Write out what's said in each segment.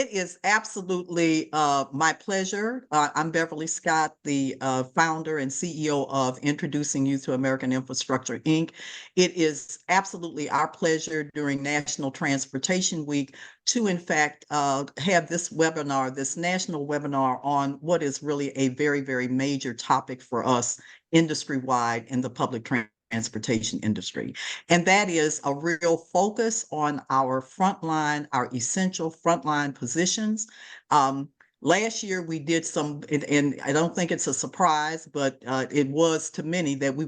It is absolutely my pleasure. I'm Beverly Scott, the founder and CEO of Introducing Youth to American Infrastructure, Inc. It is absolutely our pleasure during National Transportation Week to, in fact, have this webinar, this national webinar on what is really a very, very major topic for us industry-wide in the public transportation industry. And that is a real focus on our frontline, our essential frontline positions. Last year we did some, and I don't think it's a surprise, but it was to many that we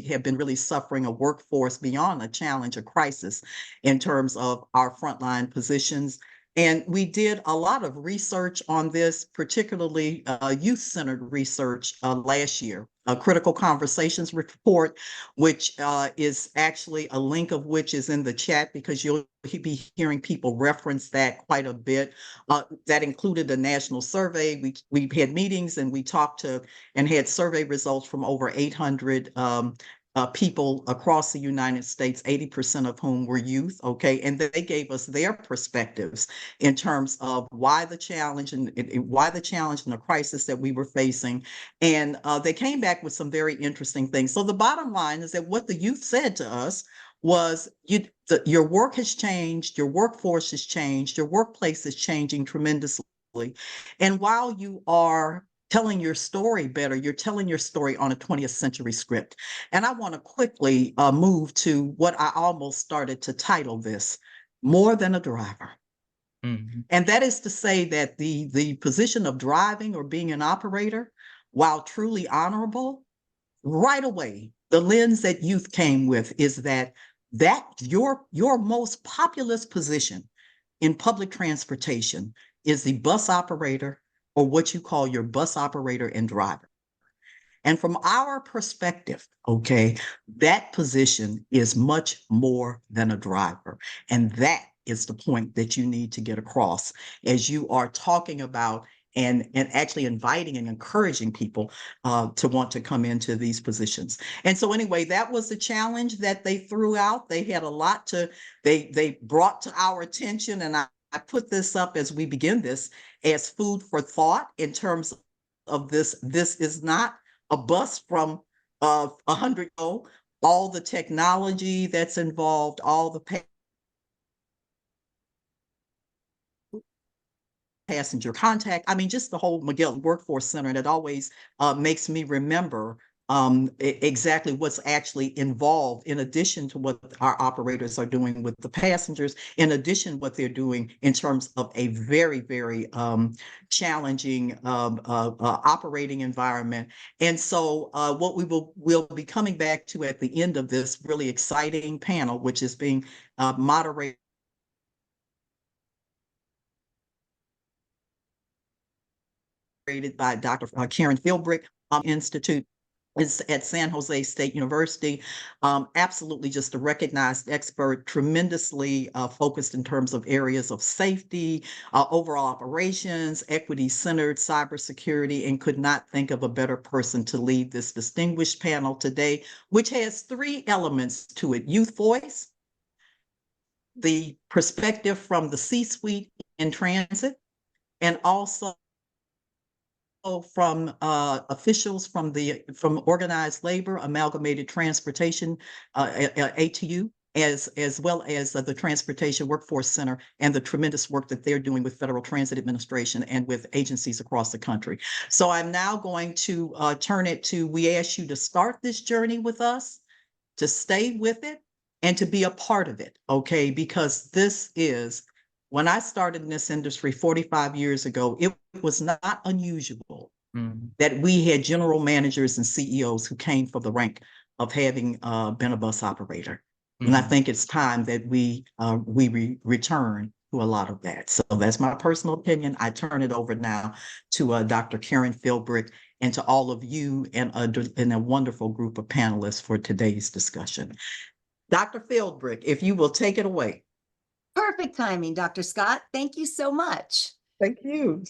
have been really suffering a workforce beyond a challenge, a crisis in terms of our frontline positions. And we did a lot of research on this, particularly youth-centered research last year. A Critical Conversations report, which is actually a link of which is in the chat because you'll be hearing people reference that quite a bit. That included a national survey. We had meetings and we talked to and had survey results from over 800 people across the United States, 80% of whom were youth, okay? And they gave us their perspectives in terms of why the challenge and the crisis that we were facing. And they came back with some very interesting things. So the bottom line is that what the youth said to us was your work has changed, your workforce has changed, your workplace is changing tremendously. And while you are telling your story better, you're telling your story on a 20th century script. And I want to quickly move to what I almost started to title this, More Than a Driver. Mm-hmm. And that is to say that the position of driving or being an operator, while truly honorable, right away, the lens that youth came with is that your most populous position in public transportation is the bus operator, or what you call your bus operator and driver. And from our perspective, okay, that position is much more than a driver. And that is the point that you need to get across as you are talking about and actually inviting and encouraging people to want to come into these positions. And so anyway, that was the challenge that they threw out. They had a lot they brought to our attention, and I put this up as we begin this as food for thought in terms of this. This is not a bus from 100 years ago. All the technology that's involved, all the passenger contact. I mean, just the whole McGill Workforce Center that always makes me remember exactly what's actually involved in addition to what our operators are doing with the passengers, in addition what they're doing in terms of a very, very challenging operating environment. And so what we'll be coming back to at the end of this really exciting panel, which is being moderated by Dr. Karen Philbrick Institute is at San Jose State University. Absolutely just a recognized expert, tremendously focused in terms of areas of safety, overall operations, equity-centered cybersecurity, and could not think of a better person to lead this distinguished panel today, which has three elements to it: youth voice, the perspective from the C-suite in transit, and also from officials from organized labor, Amalgamated Transportation, ATU, as well as the Transportation Workforce Center, and the tremendous work that they're doing with Federal Transit Administration and with agencies across the country. So I'm now going to turn it to, we ask you to start this journey with us, to stay with it, and to be a part of it, okay? Because this is, when I started in this industry 45 years ago, it was not unusual that we had general managers and CEOs who came from the rank of having been a bus operator. And I think it's time that we return to a lot of that. So that's my personal opinion. I turn it over now to Dr. Karen Philbrick and to all of you and a wonderful group of panelists for today's discussion. Dr. Philbrick, if you will take it away. Perfect timing, Dr. Scott. Thank you so much. Thank you.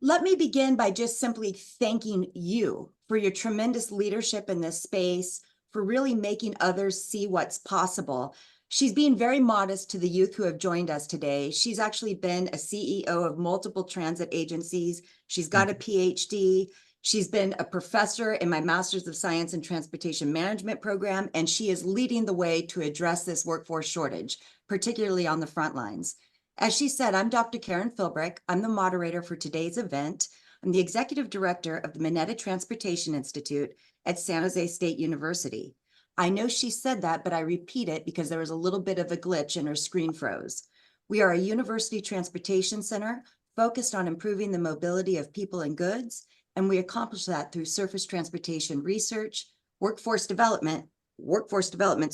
Let me begin by just simply thanking you for your tremendous leadership in this space, for really making others see what's possible. She's being very modest to the youth who have joined us today. She's actually been a CEO of multiple transit agencies. She's got a PhD. She's been a professor in my Master's of Science in Transportation Management program, and she is leading the way to address this workforce shortage, particularly on the front lines. As she said, I'm Dr. Karen Philbrick. I'm the moderator for today's event. I'm the executive director of the Mineta Transportation Institute at San Jose State University. I know she said that, but I repeat it because there was a little bit of a glitch and her screen froze. We are a university transportation center focused on improving the mobility of people and goods, and we accomplish that through surface transportation research, workforce development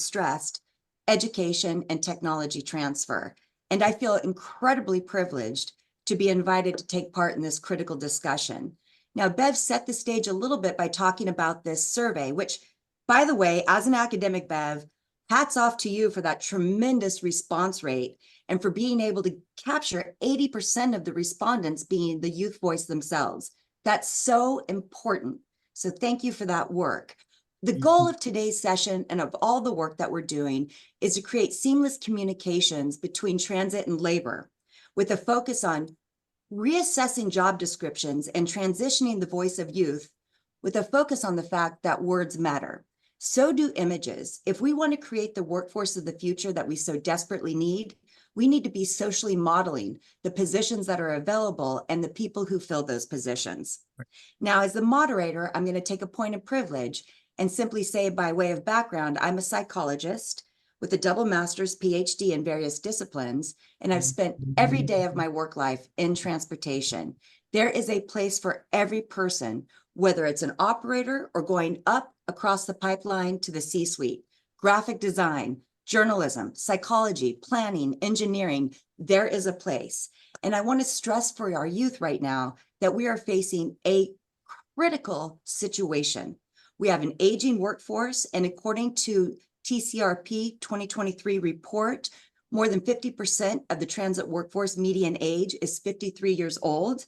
stressed, education, and technology transfer. And I feel incredibly privileged to be invited to take part in this critical discussion. Now, Bev set the stage a little bit by talking about this survey, which, by the way, as an academic, Bev, hats off to you for that tremendous response rate and for being able to capture 80% of the respondents being the youth voice themselves. That's so important. So thank you for that work. The goal of today's session and of all the work that we're doing is to create seamless communications between transit and labor with a focus on reassessing job descriptions and transitioning the voice of youth with a focus on the fact that words matter. So do images. If we want to create the workforce of the future that we so desperately need, we need to be socially modeling the positions that are available and the people who fill those positions. Now, as the moderator, I'm going to take a point of privilege and simply say, by way of background, I'm a psychologist with a double master's PhD in various disciplines, and I've spent every day of my work life in transportation. There is a place for every person, whether it's an operator or going up across the pipeline to the C-suite, graphic design, journalism, psychology, planning, engineering, there is a place. And I want to stress for our youth right now that we are facing a critical situation. We have an aging workforce, and according to TCRP 2023 report, more than 50% of the transit workforce median age is 53 years old.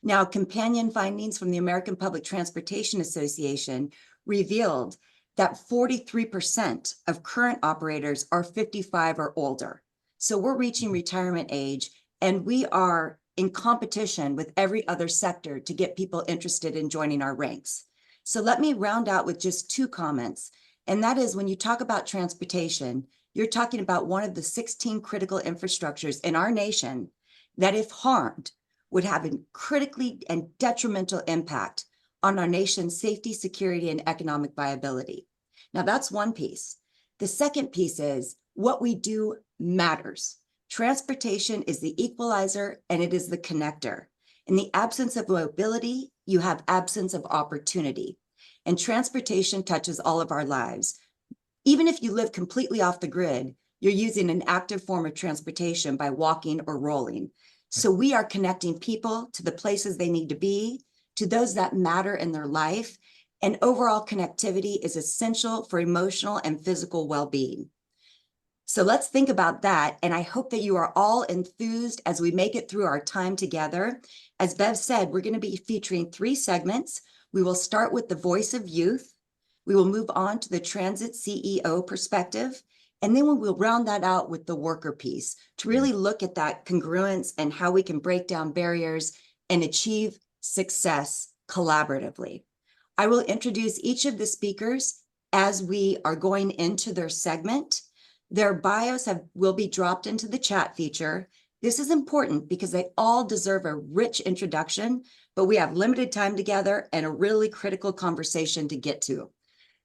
Now, companion findings from the American Public Transportation Association revealed that 43% of current operators are 55 or older. So we're reaching retirement age, and we are in competition with every other sector to get people interested in joining our ranks. So let me round out with just two comments. And that is, when you talk about transportation, you're talking about one of the 16 critical infrastructures in our nation that, if harmed, would have a critically and detrimental impact on our nation's safety, security, and economic viability. Now, that's one piece. The second piece is what we do matters. Transportation is the equalizer, and it is the connector. In the absence of mobility, you have absence of opportunity. And transportation touches all of our lives. Even if you live completely off the grid, you're using an active form of transportation by walking or rolling. So we are connecting people to the places they need to be, to those that matter in their life, and overall connectivity is essential for emotional and physical well-being. So let's think about that, and I hope that you are all enthused as we make it through our time together. As Bev said, we're going to be featuring 3 segments. We will start with the voice of youth. We will move on to the transit CEO perspective, and then we will round that out with the worker piece to really look at that congruence and how we can break down barriers and achieve success collaboratively. I will introduce each of the speakers as we are going into their segment. Their bios will be dropped into the chat feature. This is important because they all deserve a rich introduction, but we have limited time together and a really critical conversation to get to.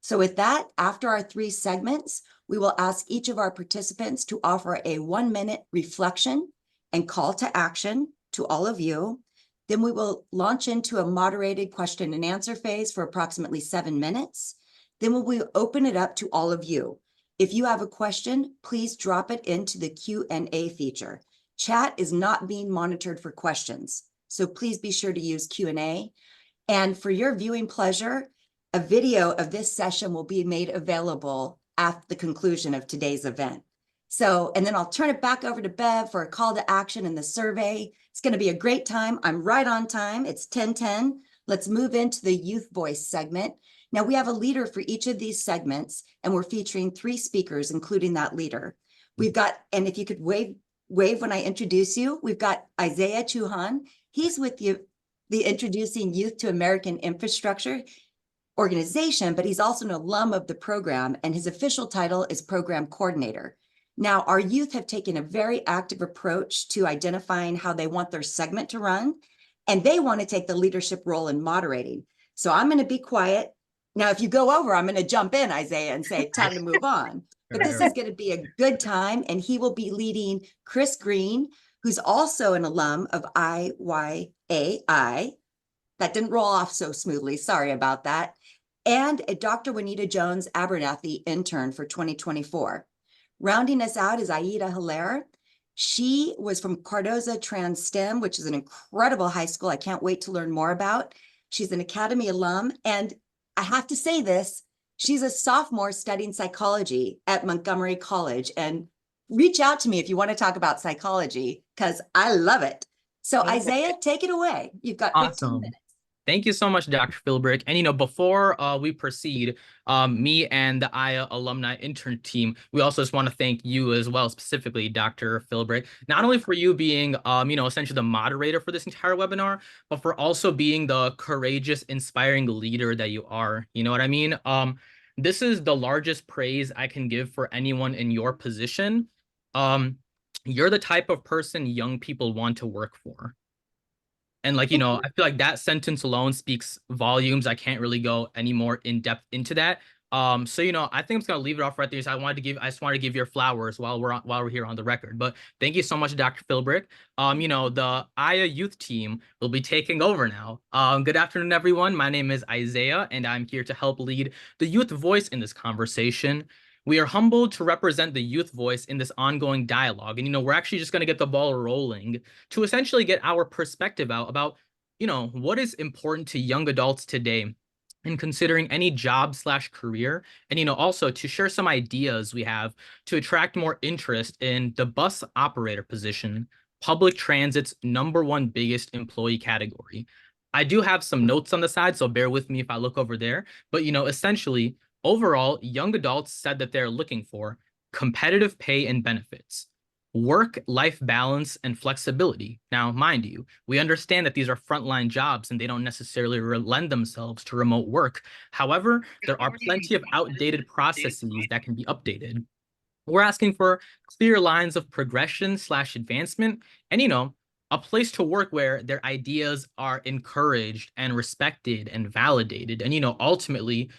So with that, after our 3 segments, we will ask each of our participants to offer a 1-minute reflection and call to action to all of you. Then we will launch into a moderated question and answer phase for approximately 7 minutes. Then we will open it up to all of you. If you have a question, please drop it into the Q&A feature. Chat is not being monitored for questions, so please be sure to use Q&A. And for your viewing pleasure, a video of this session will be made available at the conclusion of today's event. So, and then I'll turn it back over to Bev for a call to action in the survey. It's going to be a great time. I'm right on time. It's 10:10. Let's move into the youth voice segment. Now we have a leader for each of these segments, and we're featuring 3 speakers, including that leader. We've got, and if you could wave when I introduce you, we've got Isaiah Chauhan. He's with the Introducing Youth to American Infrastructure organization, but he's also an alum of the program, and his official title is Program Coordinator. Now, our youth have taken a very active approach to identifying how they want their segment to run, and they want to take the leadership role in moderating. So I'm going to be quiet. Now, if you go over, I'm going to jump in, Isaiah, and say, time to move on. But this is going to be a good time, and he will be leading Chris Green, who's also an alum of IYAI. That didn't roll off so smoothly. Sorry about that. And a Dr. Juanita Jones Abernathy intern for 2024. Rounding us out is Aida Hilaire. She was from Cardozo Trans STEM, which is an incredible high school I can't wait to learn more about. She's an Academy alum. And I have to say this, she's a sophomore studying psychology at Montgomery College. And reach out to me if you want to talk about psychology, because I love it. So Isaiah, take it away. You've got 15 minutes. Thank you so much, Dr. Philbrick. And, before we proceed, me and the IA alumni intern team, we also just want to thank you as well, specifically, Dr. Philbrick, not only for you being, essentially the moderator for this entire webinar, but for also being the courageous, inspiring leader that you are. You know what I mean? This is the largest praise I can give for anyone in your position. You're the type of person young people want to work for. And I feel like that sentence alone speaks volumes. I can't really go any more in depth into that. I think I'm just gonna leave it off right there. So I just wanted to give your flowers while we're here on the record. But thank you so much, Dr. Philbrick. The IA youth team will be taking over now. Good afternoon, everyone. My name is Isaiah, and I'm here to help lead the youth voice in this conversation. We are humbled to represent the youth voice in this ongoing dialogue. And, we're actually just going to get the ball rolling to essentially get our perspective out about, what is important to young adults today in considering any job/career. And, also to share some ideas we have to attract more interest in the bus operator position, public transit's #1 biggest employee category. I do have some notes on the side, so bear with me if I look over there. But, essentially, overall, young adults said that they're looking for competitive pay and benefits, work-life balance, and flexibility. Now, mind you, we understand that these are frontline jobs and they don't necessarily lend themselves to remote work. However, there are plenty of outdated processes that can be updated. We're asking for clear lines of progression/advancement and, a place to work where their ideas are encouraged and respected and validated. And, ultimately,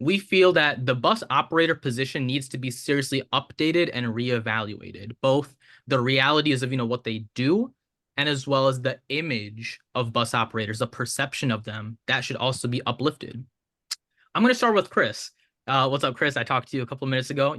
we feel that the bus operator position needs to be seriously updated and reevaluated, both the realities of, what they do, and as well as the image of bus operators, the perception of them, that should also be uplifted. I'm going to start with Chris. What's up, Chris? I talked to you a couple of minutes ago.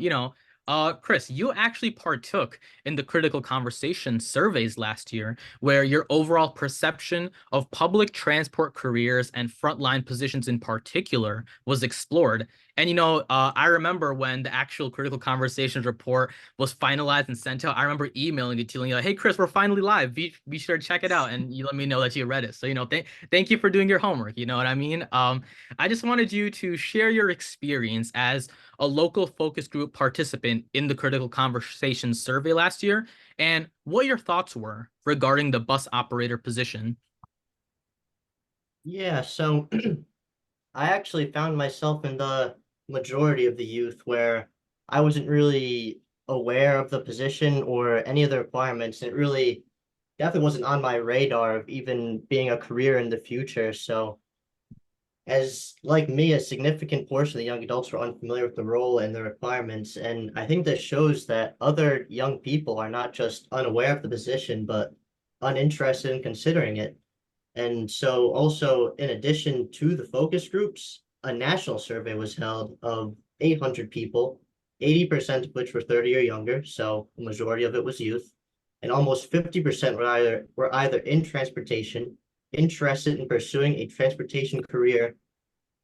Chris, you actually partook in the Critical Conversation surveys last year, where your overall perception of public transport careers and frontline positions in particular was explored. And, I remember when the actual Critical Conversations report was finalized and sent out, I remember emailing you, telling you, hey, Chris, we're finally live. Be sure to check it out. And you let me know that you read it. So, thank you for doing your homework. You know what I mean? I just wanted you to share your experience as a local focus group participant in the Critical Conversations survey last year, and what your thoughts were regarding the bus operator position. Yeah, so I actually found myself in the majority of the youth where I wasn't really aware of the position or any of the requirements. It really definitely wasn't on my radar of even being a career in the future. So as like me, a significant portion of the young adults were unfamiliar with the role and the requirements. And I think this shows that other young people are not just unaware of the position, but uninterested in considering it. And so also, in addition to the focus groups, a national survey was held of 800 people, 80% of which were 30 or younger, so the majority of it was youth, and almost 50% were either in transportation, interested in pursuing a transportation career,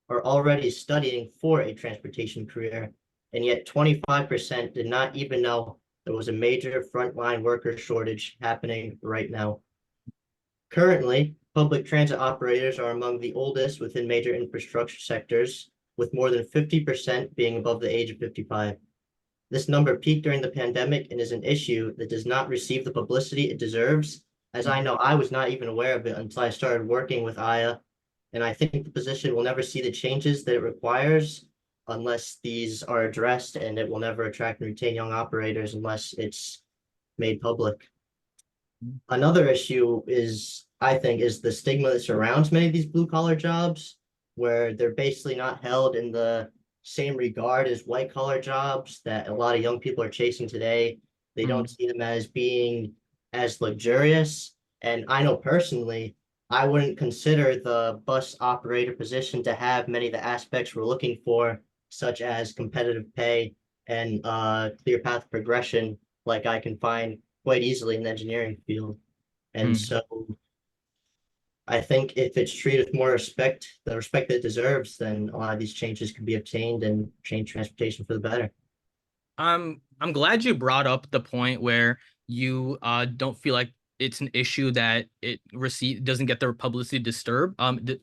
or already studying for a transportation career, and yet 25% did not even know there was a major frontline worker shortage happening right now. Currently, public transit operators are among the oldest within major infrastructure sectors, with more than 50% being above the age of 55. This number peaked during the pandemic and is an issue that does not receive the publicity it deserves, as I know I was not even aware of it until I started working with Aya, and I think the position will never see the changes that it requires unless these are addressed, and it will never attract and retain young operators unless it's made public. Another issue is, I think, is the stigma that surrounds many of these blue collar jobs, where they're basically not held in the same regard as white collar jobs that a lot of young people are chasing today. They don't see them as being as luxurious. And I know personally, I wouldn't consider the bus operator position to have many of the aspects we're looking for, such as competitive pay and clear path progression, like I can find quite easily in the engineering field. And so I think if it's treated with more respect, the respect that it deserves, then a lot of these changes can be obtained and change transportation for the better. I'm glad you brought up the point where you don't feel like it's an issue that it doesn't get the publicity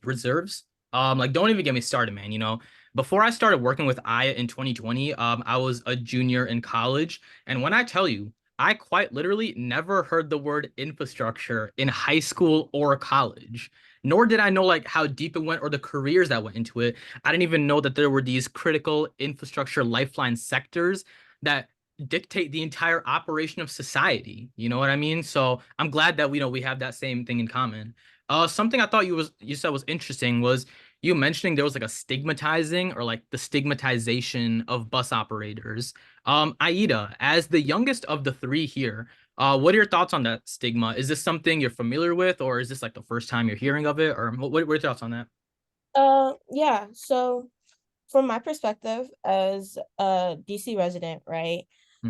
reserves. Like don't even get me started, man. You know, before I started working with Aya in 2020, I was a junior in college, and when I tell you, I quite literally never heard the word infrastructure in high school or college. Nor did I know like how deep it went or the careers that went into it. I didn't even know that there were these critical infrastructure lifeline sectors that dictate the entire operation of society. You know what I mean? So I'm glad that we have that same thing in common. Something I thought you said was interesting was you mentioning there was like a stigmatizing or like the stigmatization of bus operators. Aida, as the youngest of the three here, what are your thoughts on that stigma? Is this something you're familiar with, or is this like the first time you're hearing of it, or what are your thoughts on that? Yeah, so from my perspective as a DC resident, right?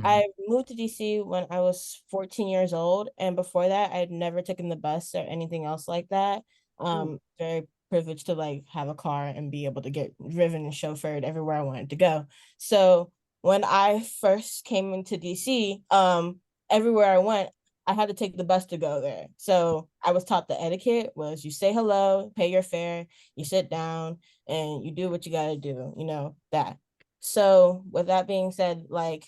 I moved to DC when I was 14 years old, and before that, I had never taken the bus or anything else like that. Very privileged to like have a car and be able to get driven and chauffeured everywhere I wanted to go. So when I first came into DC, everywhere I went, I had to take the bus to go there. So I was taught the etiquette was you say hello, pay your fare, you sit down, and you do what you gotta do, that. So with that being said, like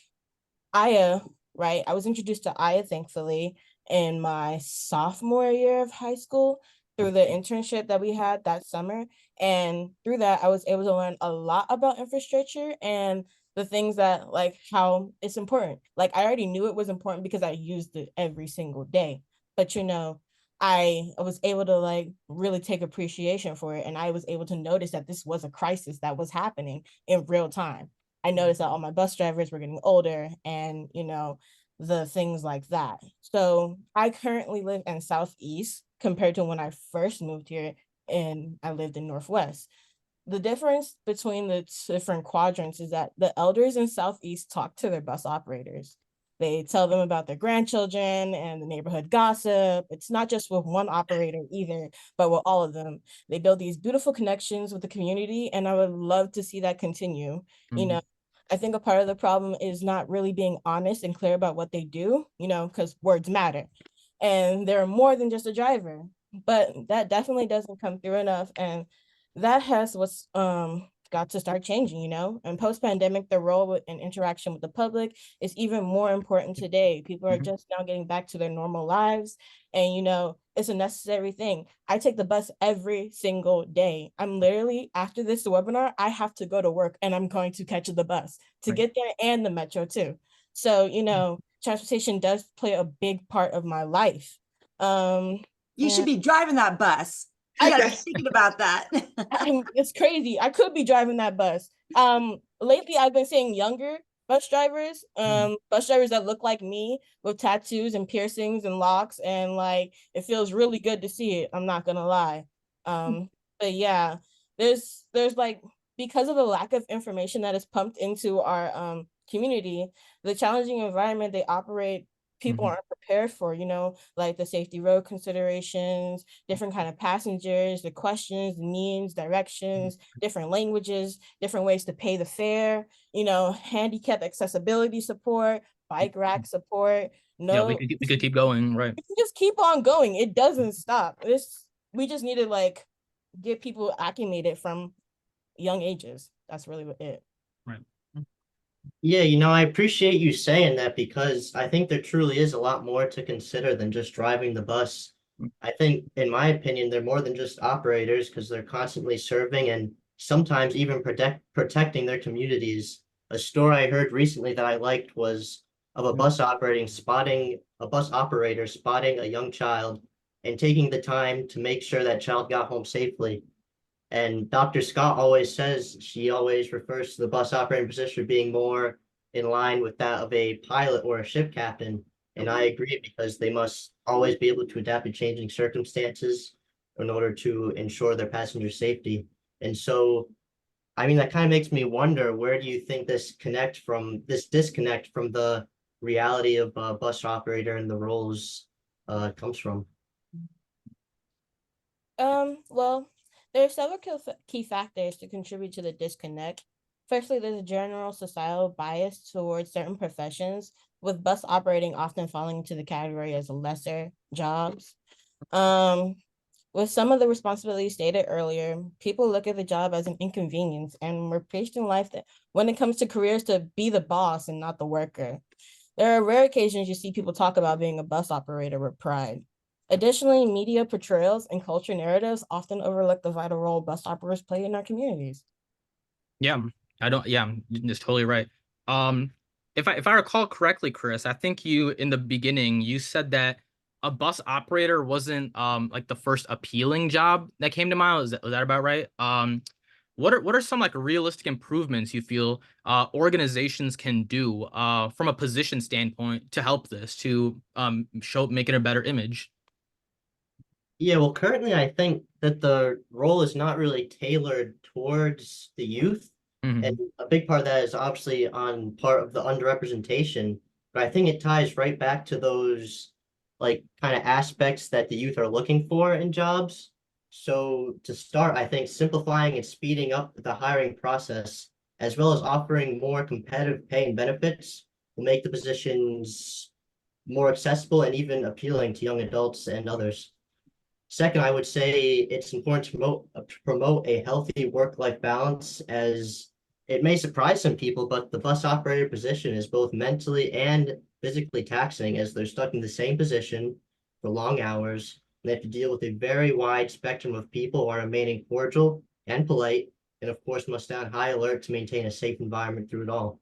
Aya, right? I was introduced to Aya, thankfully, in my sophomore year of high school through the internship that we had that summer. And through that, I was able to learn a lot about infrastructure and the things that like how it's important. Like I already knew it was important because I used it every single day. But I was able to like really take appreciation for it. And I was able to notice that this was a crisis that was happening in real time. I noticed that all my bus drivers were getting older and, the things like that. So I currently live in Southeast compared to when I first moved here and I lived in Northwest. The difference between the different quadrants is that the elders in Southeast talk to their bus operators. They tell them about their grandchildren and the neighborhood gossip. It's not just with one operator either, but with all of them. They build these beautiful connections with the community, and I would love to see that continue. I think a part of the problem is not really being honest and clear about what they do, because words matter. And they're more than just a driver, but that definitely doesn't come through enough. And that has what's got to start changing, and post-pandemic, the role and interaction with the public is even more important today. People are just now getting back to their normal lives, and it's a necessary thing. I take the bus every single day. I'm literally, after this webinar, I have to go to work and I'm going to catch the bus to get there, and the metro too. So transportation does play a big part of my life. You should be driving that bus. I gotta be thinking about that. It's crazy. I could be driving that bus. Lately I've been seeing younger bus drivers that look like me with tattoos and piercings and locks, and like it feels really good to see it. I'm not gonna lie. But yeah, there's like, because of the lack of information that is pumped into our community, the challenging environment they operate, people aren't prepared for, like the safety road considerations, different kind of passengers, the questions, the means, directions, different languages, different ways to pay the fare, handicap accessibility support, bike rack support. Yeah, we could keep going, right? We can just keep on going. It doesn't stop. We just need to like get people acclimated from young ages. That's really it. Right. Yeah, you know, I appreciate you saying that because I think there truly is a lot more to consider than just driving the bus. I think, in my opinion, they're more than just operators because they're constantly serving and sometimes even protecting their communities. A story I heard recently that I liked was of a bus operator spotting a young child and taking the time to make sure that child got home safely. And Dr. Scott always says, she always refers to the bus operating position being more in line with that of a pilot or a ship captain. And I agree because they must always be able to adapt to changing circumstances in order to ensure their passengers' safety. And so, I mean, that kind of makes me wonder, where do you think this disconnect from the reality of a bus operator and the roles comes from? Well, there are several key factors to contribute to the disconnect. Firstly, there's a general societal bias towards certain professions, with bus operating often falling into the category as lesser jobs. With some of the responsibilities stated earlier, people look at the job as an inconvenience, and we're preached in life that when it comes to careers to be the boss and not the worker. There are rare occasions you see people talk about being a bus operator with pride. Additionally, media portrayals and culture narratives often overlook the vital role bus operators play in our communities. Yeah, you're just totally right. If I recall correctly, Chris, I think you in the beginning you said that a bus operator wasn't like the first appealing job that came to mind. Was that about right? What are some like realistic improvements you feel organizations can do from a position standpoint to help this to make it a better image? Yeah, well, currently I think that the role is not really tailored towards the youth. And Mhm. a big part of that is obviously on part of the underrepresentation. But I think it ties right back to those like kind of aspects that the youth are looking for in jobs. So to start, I think simplifying and speeding up the hiring process, as well as offering more competitive pay and benefits, will make the positions more accessible and even appealing to young adults and others. Second, I would say it's important to promote a healthy work-life balance, as it may surprise some people, but the bus operator position is both mentally and physically taxing, as they're stuck in the same position for long hours. And they have to deal with a very wide spectrum of people while remaining cordial and polite, and of course must stay on high alert to maintain a safe environment through it all.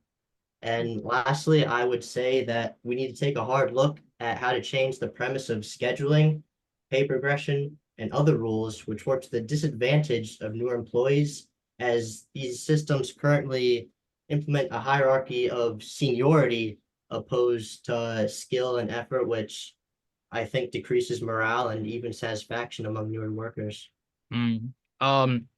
And lastly, I would say that we need to take a hard look at how to change the premise of scheduling, pay progression, and other rules which work to the disadvantage of newer employees, as these systems currently implement a hierarchy of seniority opposed to skill and effort, which I think decreases morale and even satisfaction among newer workers. Mm. Um,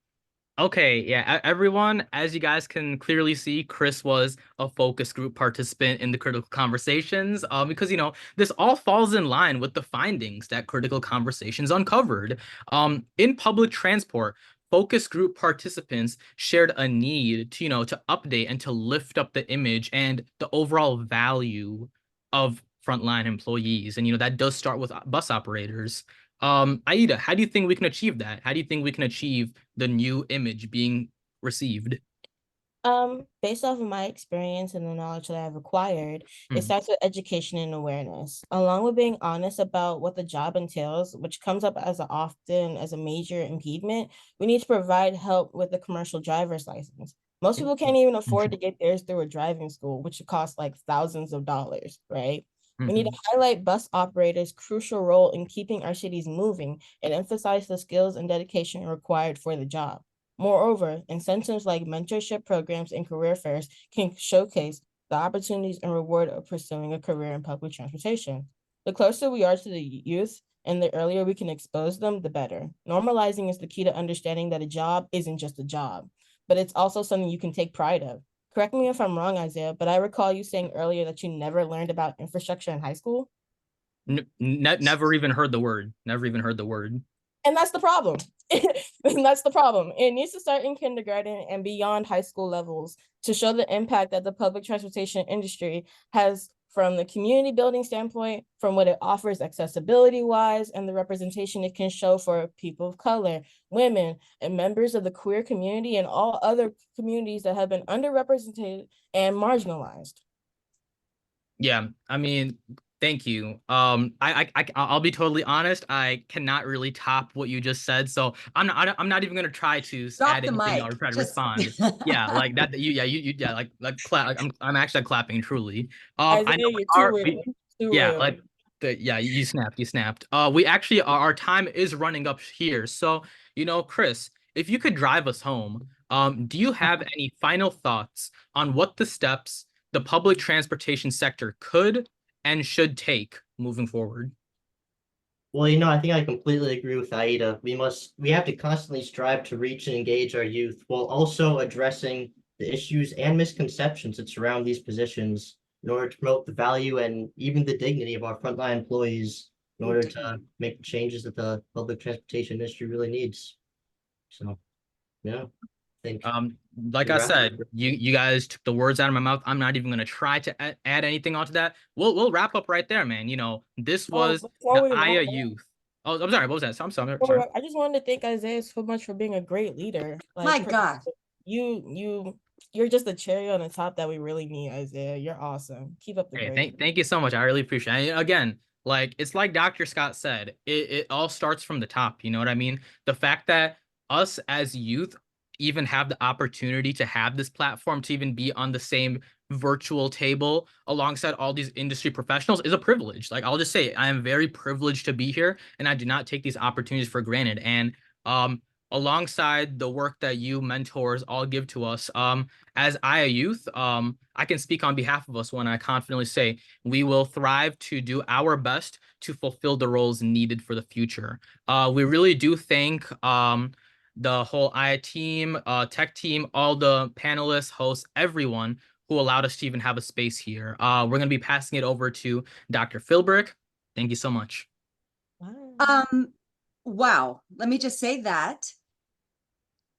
Okay, yeah, everyone, as you guys can clearly see, Chris was a focus group participant in the Critical Conversations, because this all falls in line with the findings that Critical Conversations uncovered. In public transport, focus group participants shared a need to to update and to lift up the image and the overall value of frontline employees, and that does start with bus operators. Aida, how do you think we can achieve that? How do you think we can achieve the new image being received? Based off of my experience and the knowledge that I've acquired, it Mm. starts with education and awareness, along with being honest about what the job entails, which comes up as often as a major impediment. We need to provide help with the commercial driver's license. Most people can't even afford to get theirs through a driving school, which costs like thousands of dollars, right? We need to Mhm. highlight bus operators' crucial role in keeping our cities moving and emphasize the skills and dedication required for the job. Moreover, incentives like mentorship programs and career fairs can showcase the opportunities and reward of pursuing a career in public transportation. The closer we are to the youth and the earlier we can expose them, the better. Normalizing is the key to understanding that a job isn't just a job, but it's also something you can take pride of. Correct me if I'm wrong, Isaiah, but I recall you saying earlier that you never learned about infrastructure in high school. Never even heard the word. Never even heard the word. And that's the problem. And that's the problem. It needs to start in kindergarten and beyond high school levels to show the impact that the public transportation industry has from the community building standpoint, from what it offers accessibility wise, and the representation it can show for people of color, women, and members of the queer community and all other communities that have been underrepresented and marginalized. Yeah, I mean, thank you. I'll be totally honest. I cannot really top what you just said, so I'm not even gonna try to Drop add the anything mic. or try to Just- respond. Yeah, like that. Yeah, like clap. I'm actually clapping truly. I Isaiah, know you're too real. Too yeah, real. like yeah, you snapped. You snapped. We actually our time is running up here, so Chris, if you could drive us home, do you have any final thoughts on what the steps the public transportation sector could and should take moving forward? Well, I think I completely agree with Aida. We have to constantly strive to reach and engage our youth while also addressing the issues and misconceptions that surround these positions in order to promote the value and even the dignity of our frontline employees in order to make the changes that the public transportation industry really needs. So, yeah, I think Like I said, you guys took the words out of my mouth. I'm not even gonna try to add anything onto that. We'll wrap up right there, man. This was before the we wrap Aya up, youth. Oh, I'm sorry. What was that? I'm sorry. I just wanted to thank Isaiah so much for being a great leader. My God. You're just the cherry on the top that we really need, Isaiah. You're awesome. Keep up the Hey, great. thank you so much. I really appreciate it. And again, like it's like Dr. Scott said, it all starts from the top. You know what I mean? The fact that us as youth even have the opportunity to have this platform to even be on the same virtual table alongside all these industry professionals is a privilege. Like I'll just say I am very privileged to be here and I do not take these opportunities for granted. And alongside the work that you mentors all give to us, as Aya Youth, I can speak on behalf of us when I confidently say we will thrive to do our best to fulfill the roles needed for the future. We really do thank the whole Aya team, tech team, all the panelists, hosts, everyone who allowed us to even have a space here. We're going to be passing it over to Dr. Philbrick. Thank you so much. Wow. Let me just say that.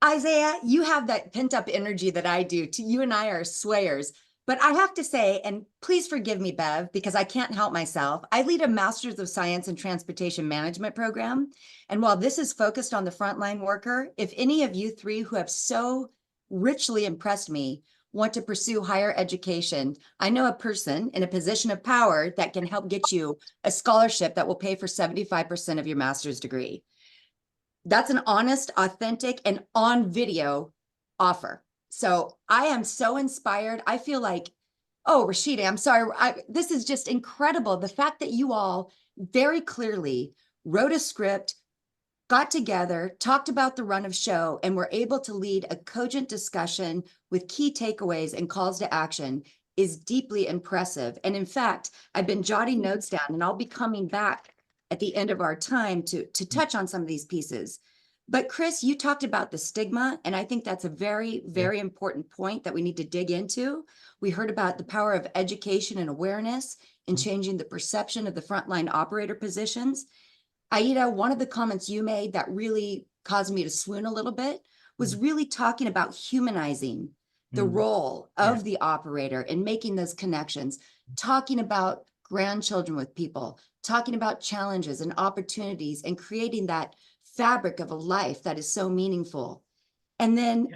Isaiah, you have that pent-up energy that I do. You and I are swayers. But I have to say, and please forgive me, Bev, because I can't help myself. I lead a Master's of Science in Transportation Management program. And while this is focused on the frontline worker, if any of you three who have so richly impressed me want to pursue higher education, I know a person in a position of power that can help get you a scholarship that will pay for 75% of your master's degree. That's an honest, authentic, and on video offer. So I am so inspired. I feel like, oh, Rashida, I'm sorry. This is just incredible. The fact that you all very clearly wrote a script, got together, talked about the run of show, and were able to lead a cogent discussion with key takeaways and calls to action is deeply impressive. And in fact, I've been jotting notes down, and I'll be coming back at the end of our time to touch on some of these pieces. But Chris, you talked about the stigma, and I think that's a very, very important point that we need to dig into. We heard about the power of education and awareness in changing the perception of the frontline operator positions. Aida, one of the comments you made that really caused me to swoon a little bit was really talking about humanizing the role of the operator and making those connections, talking about grandchildren with people, talking about challenges and opportunities and creating that fabric of a life that is so meaningful. And then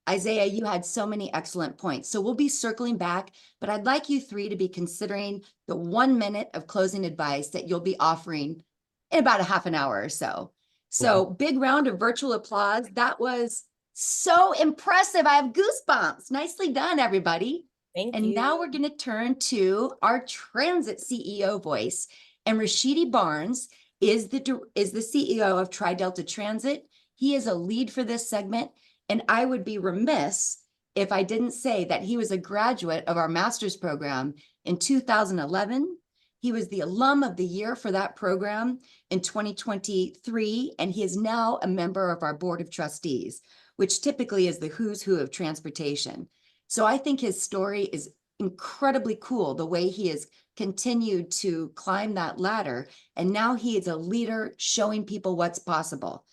Isaiah, you had so many excellent points. So we'll be circling back, but I'd like you three to be considering the 1 minute of closing advice that you'll be offering in about a half an hour or so. So big round of virtual applause. That was so impressive. I have goosebumps. Nicely done, everybody. Thank And you. now we're going to turn to our transit CEO voice. And Rashidi Barnes is the CEO of Tri-Delta Transit. He is a lead for this segment. And I would be remiss if I didn't say that he was a graduate of our master's program in 2011. He was the alum of the year for that program in 2023, and he is now a member of our board of trustees, which typically is the who's who of transportation. So I think his story is incredibly cool, the way he has continued to climb that ladder. And now he is a leader showing people what's possible.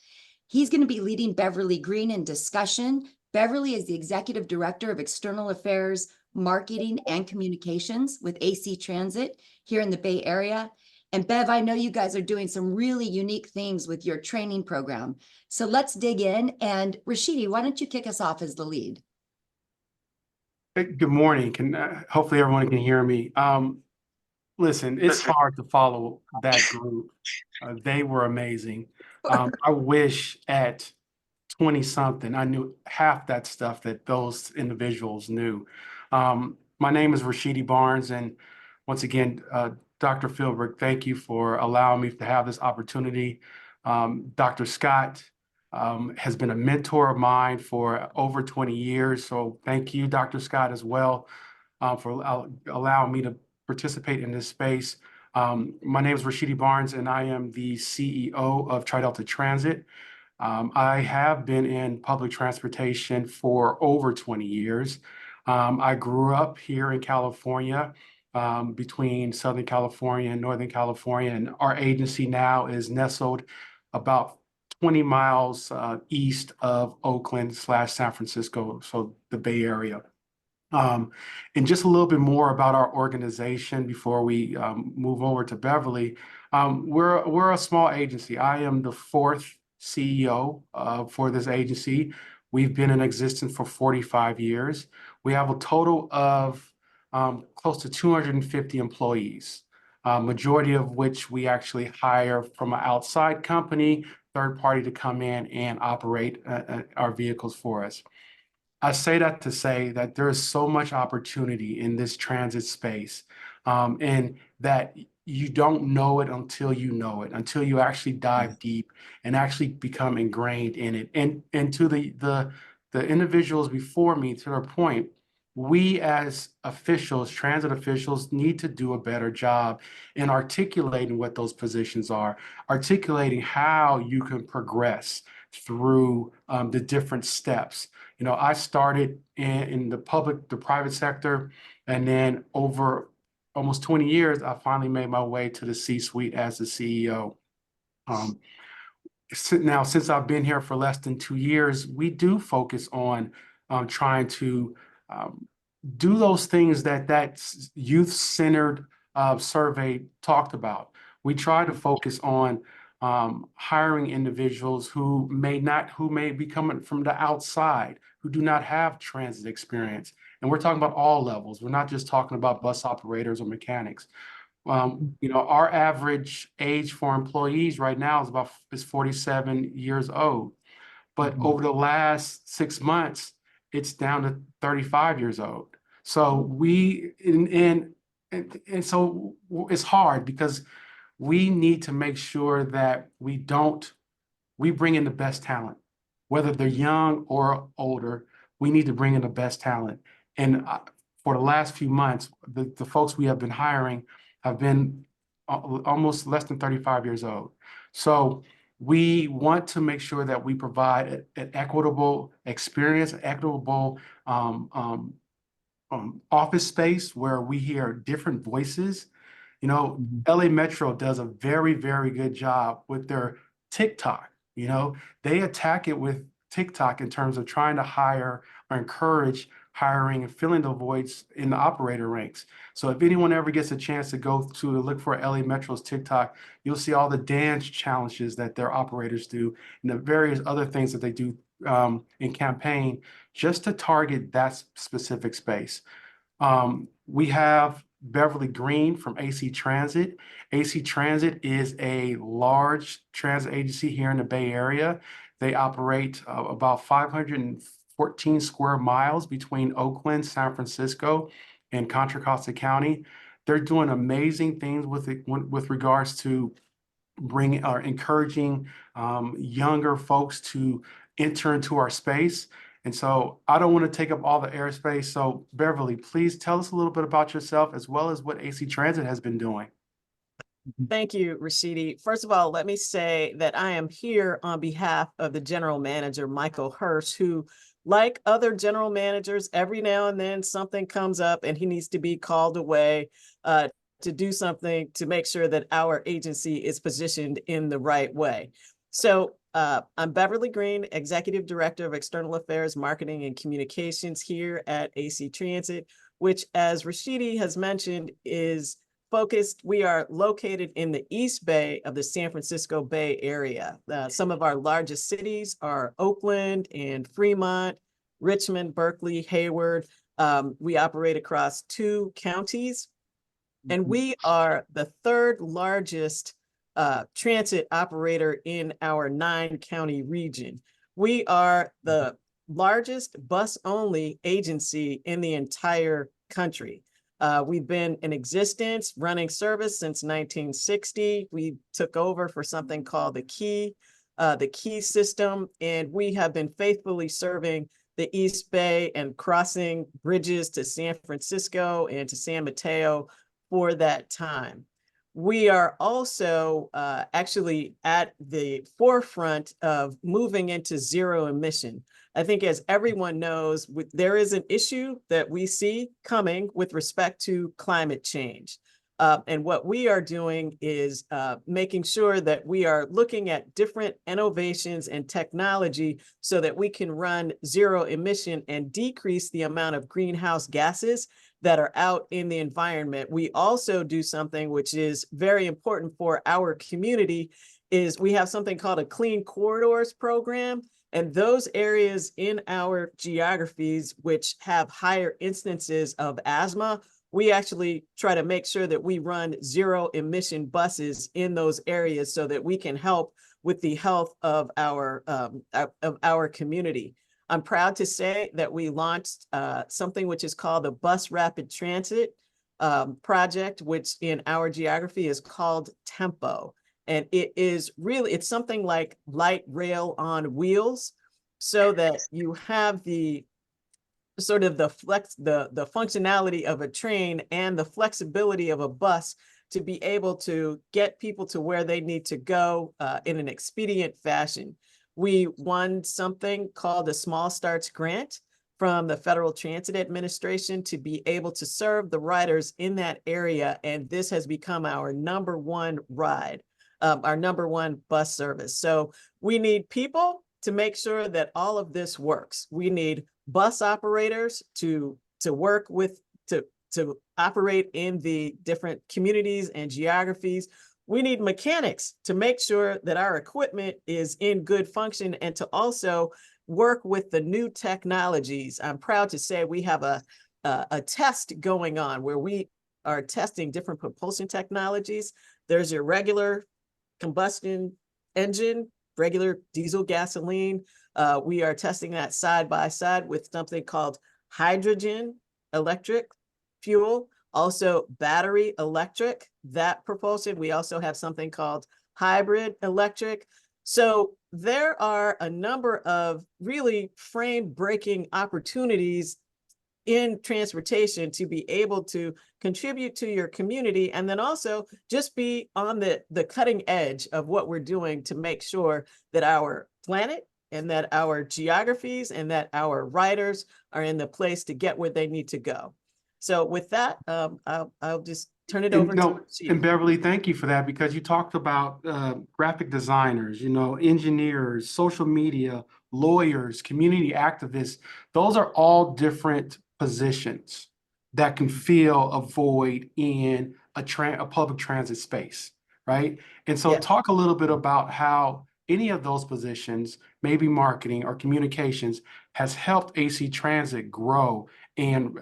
He's going to be leading Beverly Green in discussion. Beverly is the executive director of external affairs marketing and communications with AC Transit here in the Bay Area. And Bev, I know you guys are doing some really unique things with your training program. So let's dig in. And Rashidi, why don't you kick us off as the lead? Hey, good morning. Hopefully everyone can hear me. Listen, it's hard to follow that group. They were amazing. I wish at 20 something I knew half that stuff that those individuals knew. My name is Rashidi Barnes, and once again, Dr. Philbrick, thank you for allowing me to have this opportunity. Dr. Scott has been a mentor of mine for over 20 years. So thank you, Dr. Scott, as well, for allowing me to participate in this space. My name is Rashidi Barnes, and I am the CEO of Tri-Delta Transit. I have been in public transportation for over 20 years. I grew up here in California, between Southern California and Northern California, and our agency now is nestled about 20 miles east of Oakland/San Francisco, so the Bay Area. And just a little bit more about our organization before we move over to Beverly. We're a small agency. I am the fourth CEO for this agency. We've been in existence for 45 years. We have a total of close to 250 employees, majority of which we actually hire from an outside company, third party, to come in and operate our vehicles for us. I say that to say that there is so much opportunity in this transit space, and that you don't know it until you know it, until you actually dive deep and actually become ingrained in it. And to the individuals before me, to their point, we as officials, transit officials, need to do a better job in articulating what those positions are, articulating how you can progress through the different steps. You know, I started in the private sector, and then over almost 20 years, I finally made my way to the C-suite as the CEO. Now, since I've been here for less than 2 years, we do focus on trying to do those things that youth-centered survey talked about. We try to focus on hiring individuals who may be coming from the outside, who do not have transit experience. And we're talking about all levels. We're not just talking about bus operators or mechanics. You know, our average age for employees right now is 47 years old. But over the last 6 months, it's down to 35 years old. So so it's hard because we need to make sure that we bring in the best talent, whether they're young or older. We need to bring in the best talent. And for the last few months, the folks we have been hiring have been almost less than 35 years old. So we want to make sure that we provide an equitable experience, equitable office space where we hear different voices. You know, LA Metro does a very, very good job with their TikTok. You know, they attack it with TikTok in terms of trying to hire or encourage hiring and filling the voids in the operator ranks. So if anyone ever gets a chance to go to look for LA Metro's TikTok, you'll see all the dance challenges that their operators do and the various other things that they do in campaign just to target that specific space. We have Beverly Green from AC Transit. AC Transit is a large transit agency here in the Bay Area. They operate about 514 square miles between Oakland, San Francisco, and Contra Costa County. They're doing amazing things with regards to encouraging younger folks to enter into our space. And so I don't want to take up all the airspace. So Beverly, please tell us a little bit about yourself as well as what AC Transit has been doing. Thank you, Rashidi. First of all, let me say that I am here on behalf of the general manager, Michael Hirsch, who, like other general managers, every now and then something comes up and he needs to be called away to do something to make sure that our agency is positioned in the right way. So I'm Beverly Green, Executive Director of External Affairs, Marketing and Communications here at AC Transit. which, as Rashidi has mentioned, is focused. We are located in the East Bay of the San Francisco Bay Area. Some of our largest cities are Oakland and Fremont, Richmond, Berkeley, Hayward. We operate across 2 counties, and we are the 3rd largest transit operator in our 9-county region. We are the largest bus-only agency in the entire country. We've been in existence, running service since 1960. We took over for something called the Key system, and we have been faithfully serving the East Bay and crossing bridges to San Francisco and to San Mateo for that time. We are also actually at the forefront of moving into zero emission. I think, as everyone knows, there is an issue that we see coming with respect to climate change. And what we are doing is making sure that we are looking at different innovations and technology so that we can run zero emission and decrease the amount of greenhouse gases that are out in the environment. We also do something which is very important for our community, is we have something called a Clean Corridors program. And those areas in our geographies which have higher instances of asthma, we actually try to make sure that we run zero emission buses in those areas so that we can help with the health of our community. I'm proud to say that we launched something which is called the Bus Rapid Transit project, which in our geography is called Tempo. And it is really, it's something like light rail on wheels, so that you have the sort of the functionality of a train and the flexibility of a bus to be able to get people to where they need to go in an expedient fashion. We won something called the Small Starts Grant from the Federal Transit Administration to be able to serve the riders in that area. And this has become our #1 ride, our #1 bus service. So we need people to make sure that all of this works. We need bus operators to work with, to operate in the different communities and geographies. We need mechanics to make sure that our equipment is in good function and to also work with the new technologies. I'm proud to say we have a test going on where we are testing different propulsion technologies. There's your regular combustion engine, regular diesel gasoline. We are testing that side by side with something called hydrogen electric fuel, also battery electric, that propulsion. We also have something called hybrid electric. So there are a number of really frame-breaking opportunities in transportation to be able to contribute to your community, and then also just be on the cutting edge of what we're doing to make sure that our planet and that our geographies and that our riders are in the place to get where they need to go. So with that, I'll just turn it over to you. And Beverly, thank you for that, because you talked about graphic designers, engineers, social media, lawyers, community activists. Those are all different positions that can fill a void in a public transit space, right? And so talk a little bit about how any of those positions, maybe marketing or communications, has helped AC Transit grow and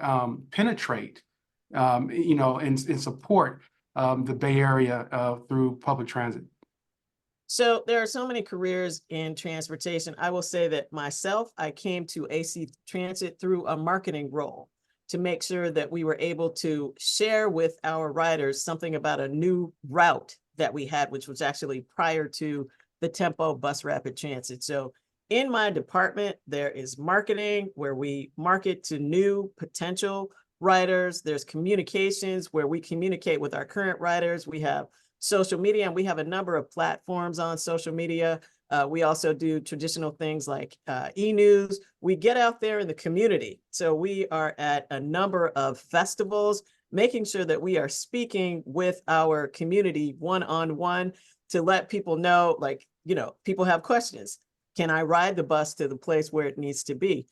penetrate, and support the Bay Area through public transit. So there are so many careers in transportation. I will say that myself, I came to AC Transit through a marketing role to make sure that we were able to share with our riders something about a new route that we had, which was actually prior to the Tempo Bus Rapid Transit. So in my department, there is marketing, where we market to new potential riders. There's communications, where we communicate with our current riders. We have social media, and we have a number of platforms on social media. We also do traditional things like e-news. We get out there in the community. So we are at a number of festivals, making sure that we are speaking with our community one-on-one to let people know, people have questions. Can I ride the bus to the place where it needs to be?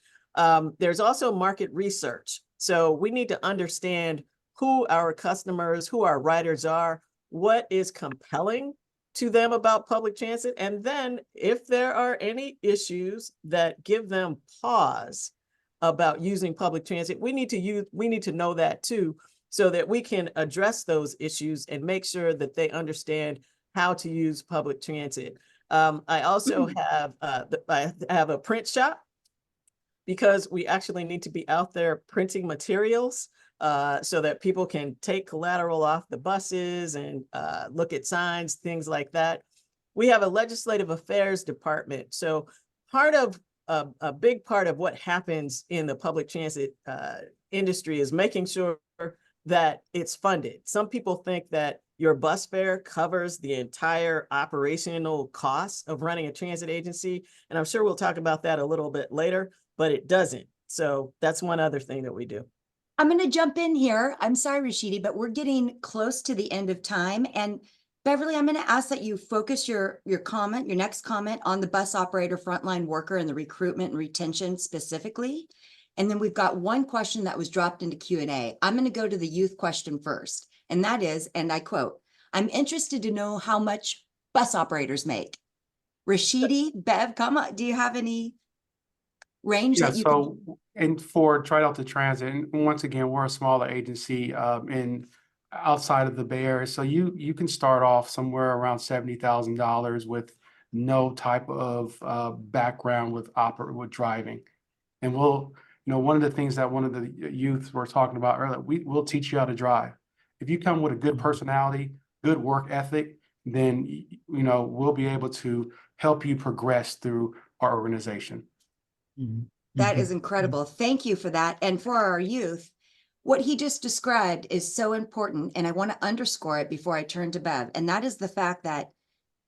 There's also market research. So we need to understand who our customers, who our riders are, what is compelling to them about public transit. And then if there are any issues that give them pause about using public transit, we need to know that too, so that we can address those issues and make sure that they understand how to use public transit. I also have I have a print shop, because we actually need to be out there printing materials so that people can take collateral off the buses and look at signs, things like that. We have a legislative affairs department. So part of a big part of what happens in the public transit industry is making sure that it's funded. Some people think that your bus fare covers the entire operational costs of running a transit agency. And I'm sure we'll talk about that a little bit later, but it doesn't. So that's one other thing that we do. I'm going to jump in here. I'm sorry, Rashidi, but we're getting close to the end of time. And Beverly, I'm going to ask that you focus your next comment on the bus operator, frontline worker, and the recruitment and retention specifically. And then we've got one question that was dropped into Q&A. I'm going to go to the youth question first. And that is, and I quote, "I'm interested to know how much bus operators make." Rashidi, Bev, come on. Do you have any range Yeah, that you so, and for TriDelta Transit, and once again, we're a smaller agency in outside of the Bay Area. So you can start off somewhere around $70,000 with no type of background with driving. And one of the things that one of the youth were talking about earlier, we'll teach you how to drive. If you come with a good personality, good work ethic, then we'll be able to help you progress through our organization. That is incredible. Thank you for that. And for our youth, what he just described is so important. And I want to underscore it before I turn to Bev. And that is the fact that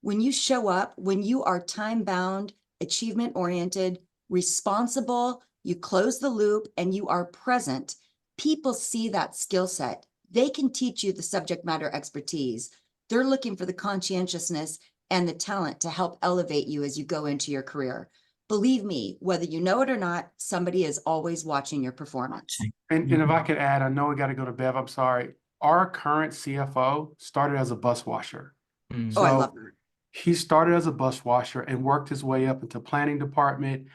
when you show up, when you are time-bound, achievement-oriented, responsible, you close the loop and you are present, people see that skill set. They can teach you the subject matter expertise. They're looking for the conscientiousness and the talent to help elevate you as you go into your career. Believe me, whether you know it or not, somebody is always watching your performance. And if I could add, I know we got to go to Bev, I'm sorry. Our current CFO started as a bus washer. Oh, I love that. He started as a bus washer and worked his way up into planning department,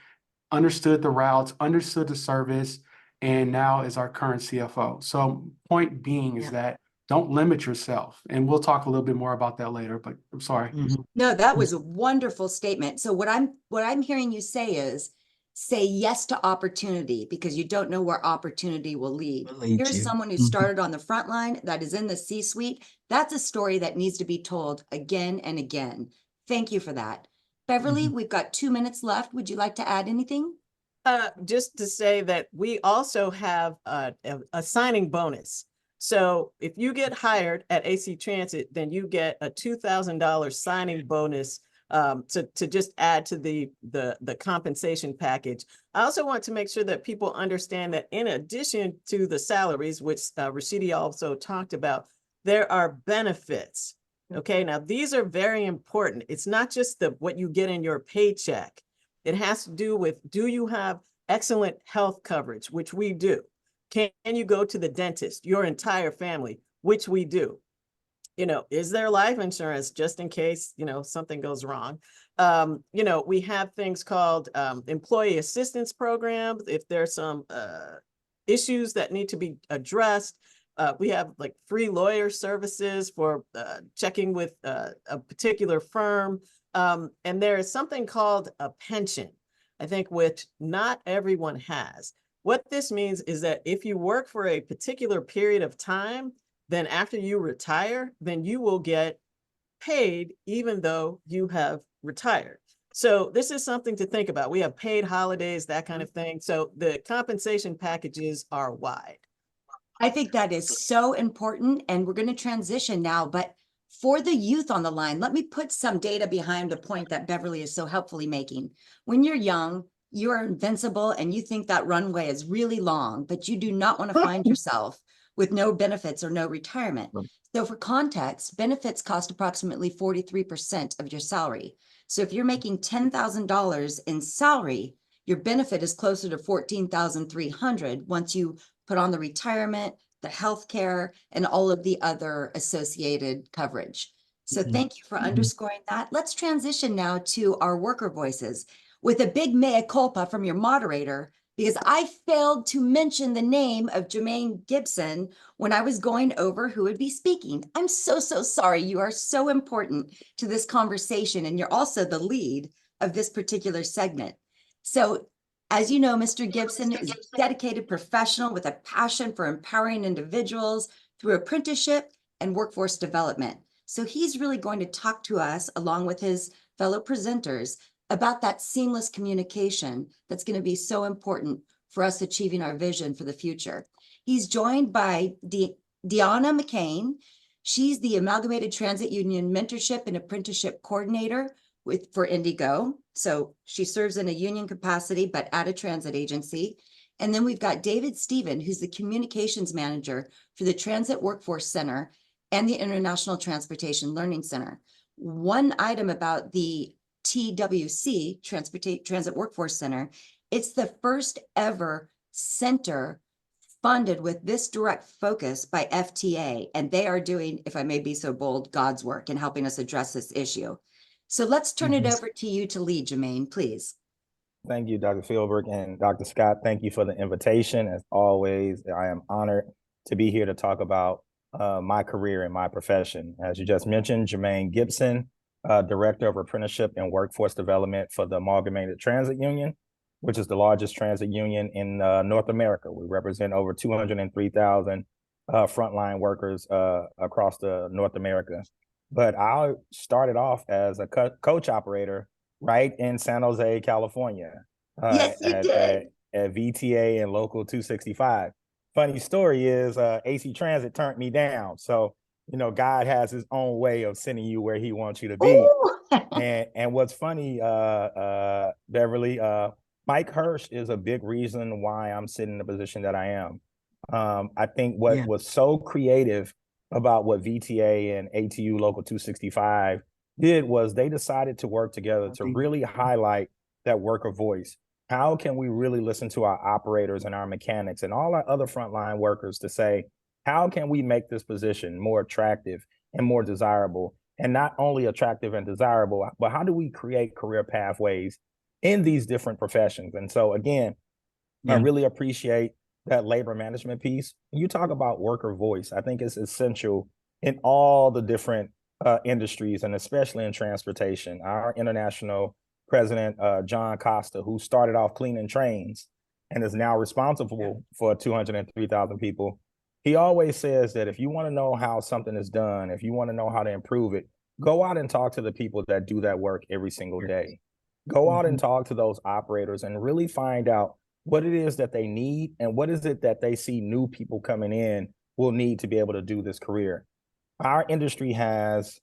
understood the routes, understood the service, and now is our current CFO. So point being is that don't limit yourself. And we'll talk a little bit more about that later, but I'm sorry. No, that was a wonderful statement. So what I'm hearing you say is, say yes to opportunity, because you don't know where opportunity will lead. Here's someone who started on the front line, that is in the C-suite. That's a story that needs to be told again and again. Thank you for that. Beverly, we've got 2 minutes left. Would you like to add anything? Just to say that we also have a signing bonus. So if you get hired at AC Transit, then you get a $2,000 signing bonus to just add to the compensation package. I also want to make sure that people understand that in addition to the salaries, which Rashidi also talked about, there are benefits. Okay, now these are very important. It's not just what you get in your paycheck. It has to do with, do you have excellent health coverage, which we do? Can you go to the dentist, your entire family, which we do? Is there life insurance just in case, something goes wrong? We have things called employee assistance programs. If there's some issues that need to be addressed, we have like free lawyer services for checking with a particular firm. And there is something called a pension, I think, which not everyone has. What this means is that if you work for a particular period of time, then after you retire, then you will get paid even though you have retired. So this is something to think about. We have paid holidays, that kind of thing. So the compensation packages are wide. I think that is so important, and we're going to transition now, but for the youth on the line, let me put some data behind the point that Beverly is so helpfully making. When you're young, you are invincible and you think that runway is really long, but you do not want to find yourself with no benefits or no retirement. So for context, benefits cost approximately 43% of your salary. So if you're making $10,000 in salary, your benefit is closer to 14,300 once you put on the retirement, the healthcare, and all of the other associated coverage. So thank you for underscoring that. Let's transition now to our worker voices with a big mea culpa from your moderator, because I failed to mention the name of Jermaine Gibson when I was going over who would be speaking. I'm so sorry. You are so important to this conversation, and you're also the lead of this particular segment. So as you know, Mr. Gibson is a dedicated professional with a passion for empowering individuals through apprenticeship and workforce development. So he's really going to talk to us, along with his fellow presenters, about that seamless communication that's going to be so important for us achieving our vision for the future. He's joined by Deanna McCain. She's the Amalgamated Transit Union Mentorship and Apprenticeship Coordinator for Indigo. So she serves in a union capacity, but at a transit agency. And then we've got David Stephen, who's the Communications Manager for the Transit Workforce Center and the International Transportation Learning Center. One item about the TWC, Transit Workforce Center, it's the first ever center funded with this direct focus by FTA, and they are doing, if I may be so bold, God's work in helping us address this issue. So let's turn it over to you to lead, Jermaine, please. Thank you, Dr. Philbrick and Dr. Scott. Thank you for the invitation. As always, I am honored to be here to talk about my career and my profession. As you just mentioned, Jermaine Gibson, Director of Apprenticeship and Workforce Development for the Amalgamated Transit Union, which is the largest transit union in North America. We represent over 203,000 frontline workers across North America. But I started off as a coach operator right in San Jose, California. Yes, you did. At VTA and Local 265. Funny story is AC Transit turned me down. So, you know, God has his own way of sending you where he wants you to be. And what's funny, Beverly, Mike Hirsch is a big reason why I'm sitting in the position that I am. I think what was so creative about what VTA and ATU Local 265 did was they decided to work together to really highlight that worker voice. How can we really listen to our operators and our mechanics and all our other frontline workers to say, how can we make this position more attractive and more desirable? And not only attractive and desirable, but how do we create career pathways in these different professions? And so again, I really appreciate that labor management piece. You talk about worker voice. I think it's essential in all the different industries, and especially in transportation. Our international president, John Costa, who started off cleaning trains and is now responsible for 203,000 people. He always says that if you want to know how something is done, if you want to know how to improve it, go out and talk to the people that do that work every single day. Go out and talk to those operators and really find out what it is that they need and what is it that they see new people coming in will need to be able to do this career. Our industry has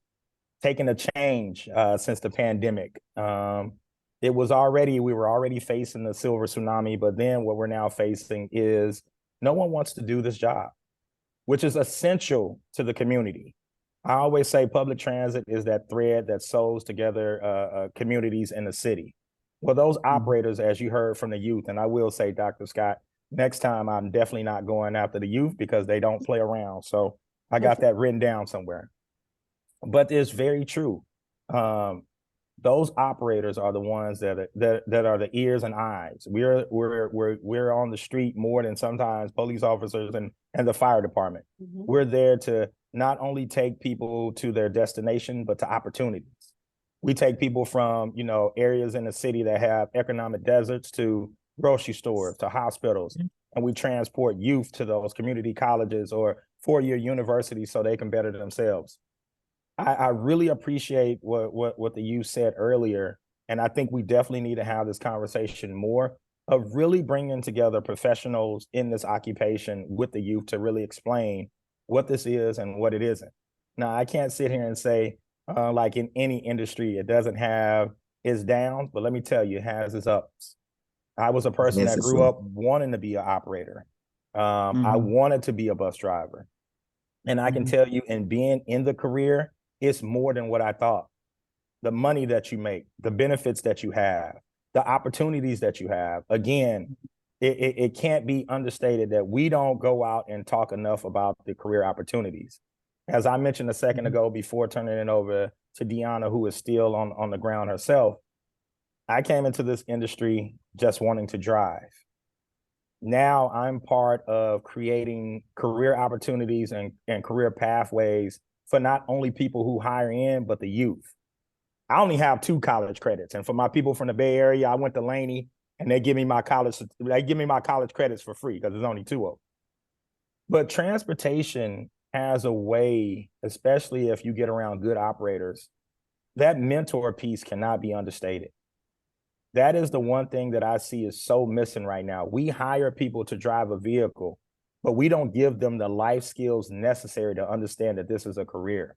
taken a change since the pandemic. We were already facing the silver tsunami, but then what we're now facing is no one wants to do this job, which is essential to the community. I always say public transit is that thread that sews together communities in the city. Well, those operators, as you heard from the youth, and I will say, Dr. Scott, next time I'm definitely not going after the youth because they don't play around. So I got that written down somewhere. But it's very true. Those operators are the ones that are the ears and eyes. We're on the street more than sometimes police officers and the fire department. We're there to not only take people to their destination, but to opportunities. We take people from, you know, areas in the city that have economic deserts to grocery stores, to hospitals, and we transport youth to those community colleges or four-year universities so they can better themselves. I really appreciate what the youth said earlier, and I think we definitely need to have this conversation more of really bringing together professionals in this occupation with the youth to really explain what this is and what it isn't. Now, I can't sit here and say, like in any industry, it doesn't have its downs, but let me tell you, it has its ups. I was a person that grew up wanting to be an operator. I wanted to be a bus driver. And I can tell you, in being in the career, it's more than what I thought. The money that you make, the benefits that you have, the opportunities that you have. Again, it can't be understated that we don't go out and talk enough about the career opportunities. As I mentioned a second ago, before turning it over to Deanna, who is still on the ground herself, I came into this industry just wanting to drive. Now I'm part of creating career opportunities and career pathways for not only people who hire in, but the youth. I only have 2 college credits. And for my people from the Bay Area, I went to Laney and they give me my college credits for free because there's only 2 of them. But transportation has a way, especially if you get around good operators, that mentor piece cannot be understated. That is the one thing that I see is so missing right now. We hire people to drive a vehicle, but we don't give them the life skills necessary to understand that this is a career.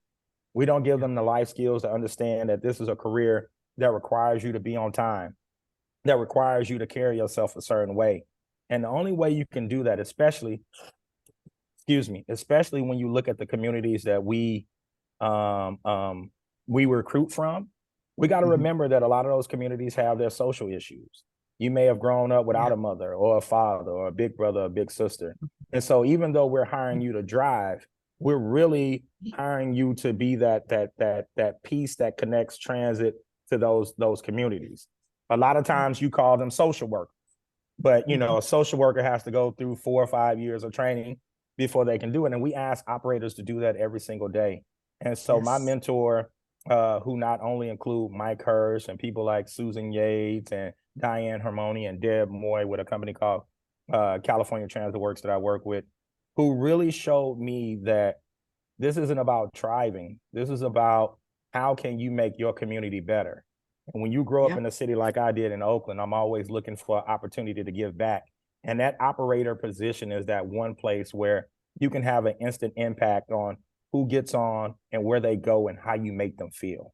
We don't give them the life skills to understand that this is a career that requires you to be on time, that requires you to carry yourself a certain way. And the only way you can do that, especially when you look at the communities that we recruit from, we got to remember that a lot of those communities have their social issues. You may have grown up without a mother or a father or a big brother or a big sister. And so even though we're hiring you to drive, we're really hiring you to be that piece that connects transit to those communities. A lot of times you call them social workers, but you know, a social worker has to go through 4 or 5 years of training before they can do it. And we ask operators to do that every single day. And so my mentor, who not only include Mike Hirsch and people like Susan Yates and Diane Hermoni and Deb Moy with a company called California Transit Works that I work with, who really showed me that this isn't about driving. This is about how can you make your community better. And when you grow up in a city like I did in Oakland, I'm always looking for an opportunity to give back. And that operator position is that one place where you can have an instant impact on who gets on and where they go and how you make them feel.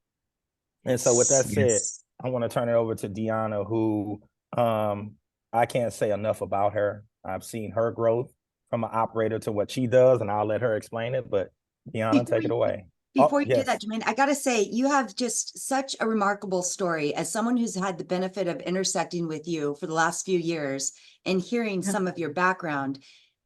And so with that said, I want to turn it over to Deanna, who I can't say enough about her. I've seen her growth from an operator to what she does, and I'll let her explain it, but Deanna, take it away. Before you do that, Jermaine, I got to say, you have just such a remarkable story as someone who's had the benefit of intersecting with you for the last few years and hearing some of your background.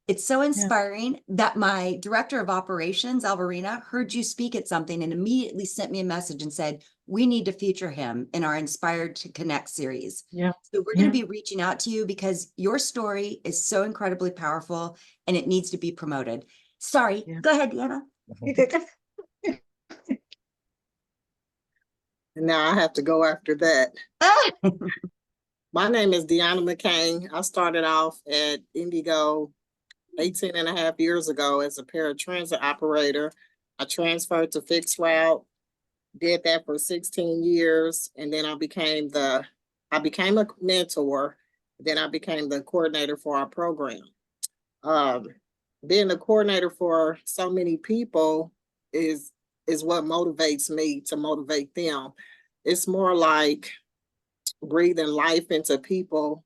It's so inspiring that my director of operations, Alvarina, heard you speak at something and immediately sent me a message and said, we need to feature him in our Inspired to Connect series. So we're going to be reaching out to you because your story is so incredibly powerful and it needs to be promoted. Sorry, go ahead, Deanna. And now I have to go after that. My name is Deanna McCain. I started off at Indigo 18 and a half years ago as a paratransit operator. I transferred to fixed route, did that for 16 years. And then I became a mentor. Then I became the coordinator for our program. Being a coordinator for so many people is what motivates me to motivate them. It's more like breathing life into people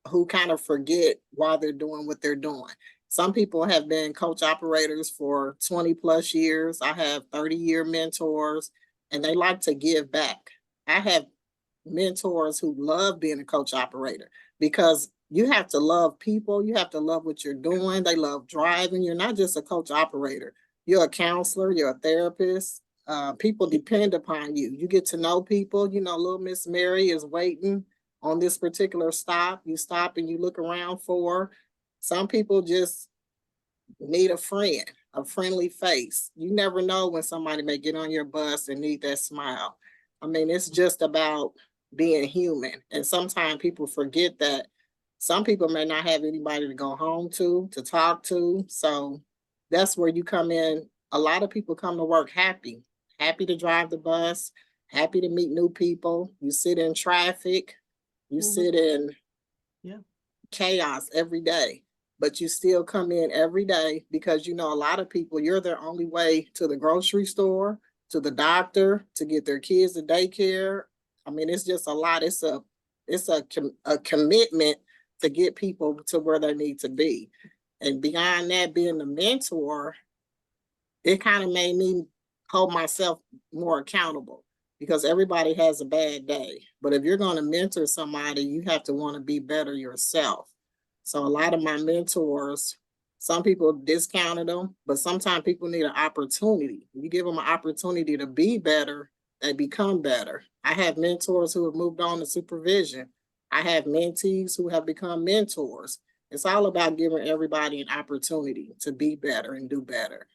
who kind of forget why they're doing what they're doing. Some people have been coach operators for 20 plus years. I have 30-year mentors and they like to give back. I have mentors who love being a coach operator because you have to love people. You have to love what you're doing. They love driving. You're not just a coach operator. You're a counselor. You're a therapist. People depend upon you. You get to know people. You know, little Miss Mary is waiting on this particular stop. You stop and you look around for her. Some people just need a friend, a friendly face. You never know when somebody may get on your bus and need that smile. I mean, it's just about being human. And sometimes people forget that some people may not have anybody to go home to talk to. So that's where you come in. A lot of people come to work happy to drive the bus, happy to meet new people. You sit in traffic, you sit in chaos every day, but you still come in every day because you know a lot of people, you're their only way to the grocery store, to the doctor, to get their kids to daycare. I mean, it's just a lot. It's a commitment to get people to where they need to be. And beyond that, being the mentor, it kind of made me hold myself more accountable because everybody has a bad day. But if you're going to mentor somebody, you have to want to be better yourself. So a lot of my mentors, some people discounted them, but sometimes people need an opportunity. You give them an opportunity to be better, they become better. I have mentors who have moved on to supervision. I have mentees who have become mentors. It's all about giving everybody an opportunity to be better and do better.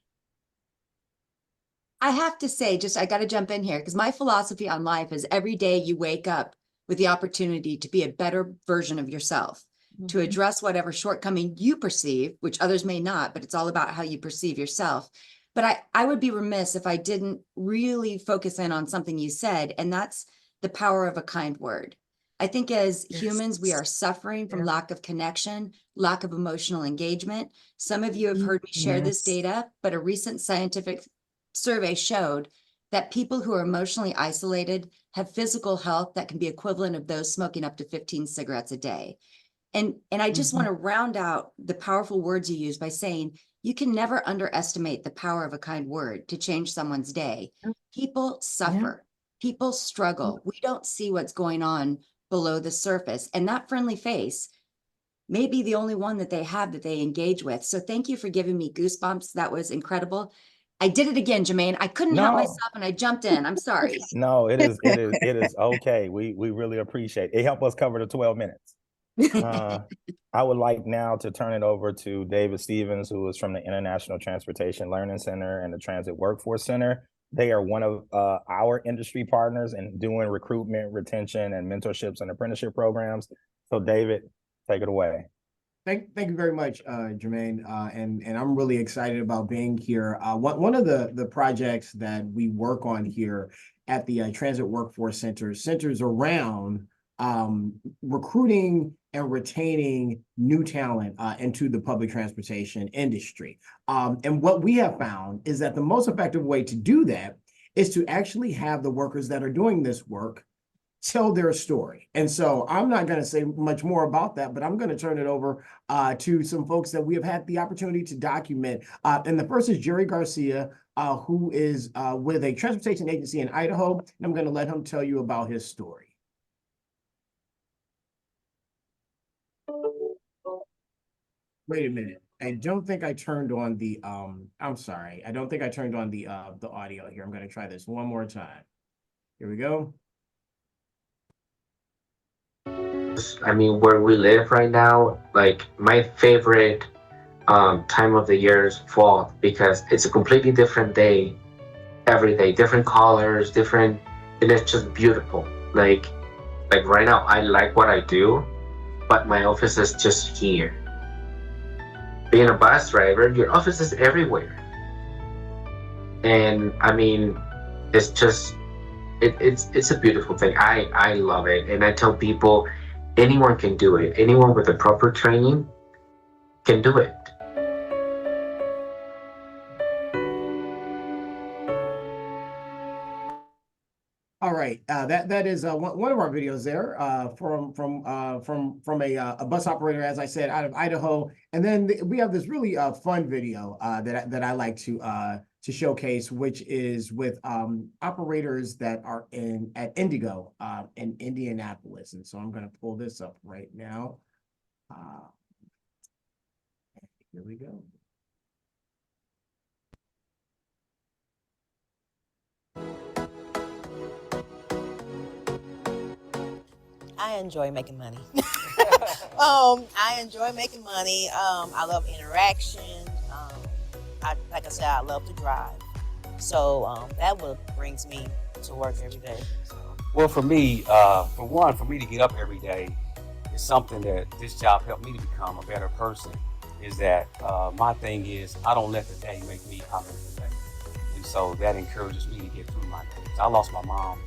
I have to say, I got to jump in here because my philosophy on life is every day you wake up with the opportunity to be a better version of yourself, to address whatever shortcoming you perceive, which others may not, but it's all about how you perceive yourself. But I would be remiss if I didn't really focus in on something you said, and that's the power of a kind word. I think as humans, we are suffering from lack of connection, lack of emotional engagement. Some of you have heard me share this data, but a recent scientific survey showed that people who are emotionally isolated have physical health that can be equivalent of those smoking up to 15 cigarettes a day. And I just want to round out the powerful words you use by saying you can never underestimate the power of a kind word to change someone's day. People suffer, people struggle. We don't see what's going on below the surface, and that friendly face may be the only one that they have that they engage with. So thank you for giving me goosebumps. That was incredible. I did it again, Jermaine. I couldn't help No. myself and I jumped in. I'm sorry. No, it is okay. We really appreciate it. It helped us cover the 12 minutes. I would like now to turn it over to David Stevens, who is from the International Transportation Learning Center and the Transit Workforce Center. They are one of our industry partners in doing recruitment, retention, and mentorships and apprenticeship programs. So David, take it away. Thank you very much, Jermaine. And I'm really excited about being here. One of the projects that we work on here at the Transit Workforce Center centers around recruiting and retaining new talent into the public transportation industry. And what we have found is that the most effective way to do that is to actually have the workers that are doing this work tell their story. And so I'm not going to say much more about that, but I'm going to turn it over to some folks that we have had the opportunity to document. And the first is Jerry Garcia, who is with a transportation agency in Idaho. And I'm going to let him tell you about his story. Wait a minute. I don't think I turned on the, I'm sorry. I don't think I turned on the audio here. I'm going to try this one more time. Here we go. I mean, where we live right now, like my favorite time of the year is fall, because it's a completely different day every day, different colors, different, and it's just beautiful. Like right now, I like what I do, but my office is just here. Being a bus driver, your office is everywhere. And I mean, it's just, it's a beautiful thing. I love it. And I tell people, anyone can do it. Anyone with the proper training can do it. All right, that is one of our videos there from a bus operator, as I said, out of Idaho. And then we have this really fun video that I like to showcase, which is with operators that are at Indigo in Indianapolis. And so I'm going to pull this up right now. Here we go. I enjoy making money. I enjoy making money. I love interaction. Like I said, I love to drive. So that what brings me to work every day. So. Well, for me, for me to get up every day is something that this job helped me to become a better person. Is that my thing is I don't let the day make me how I live the day. And so that encourages me to get through my days. I lost my mom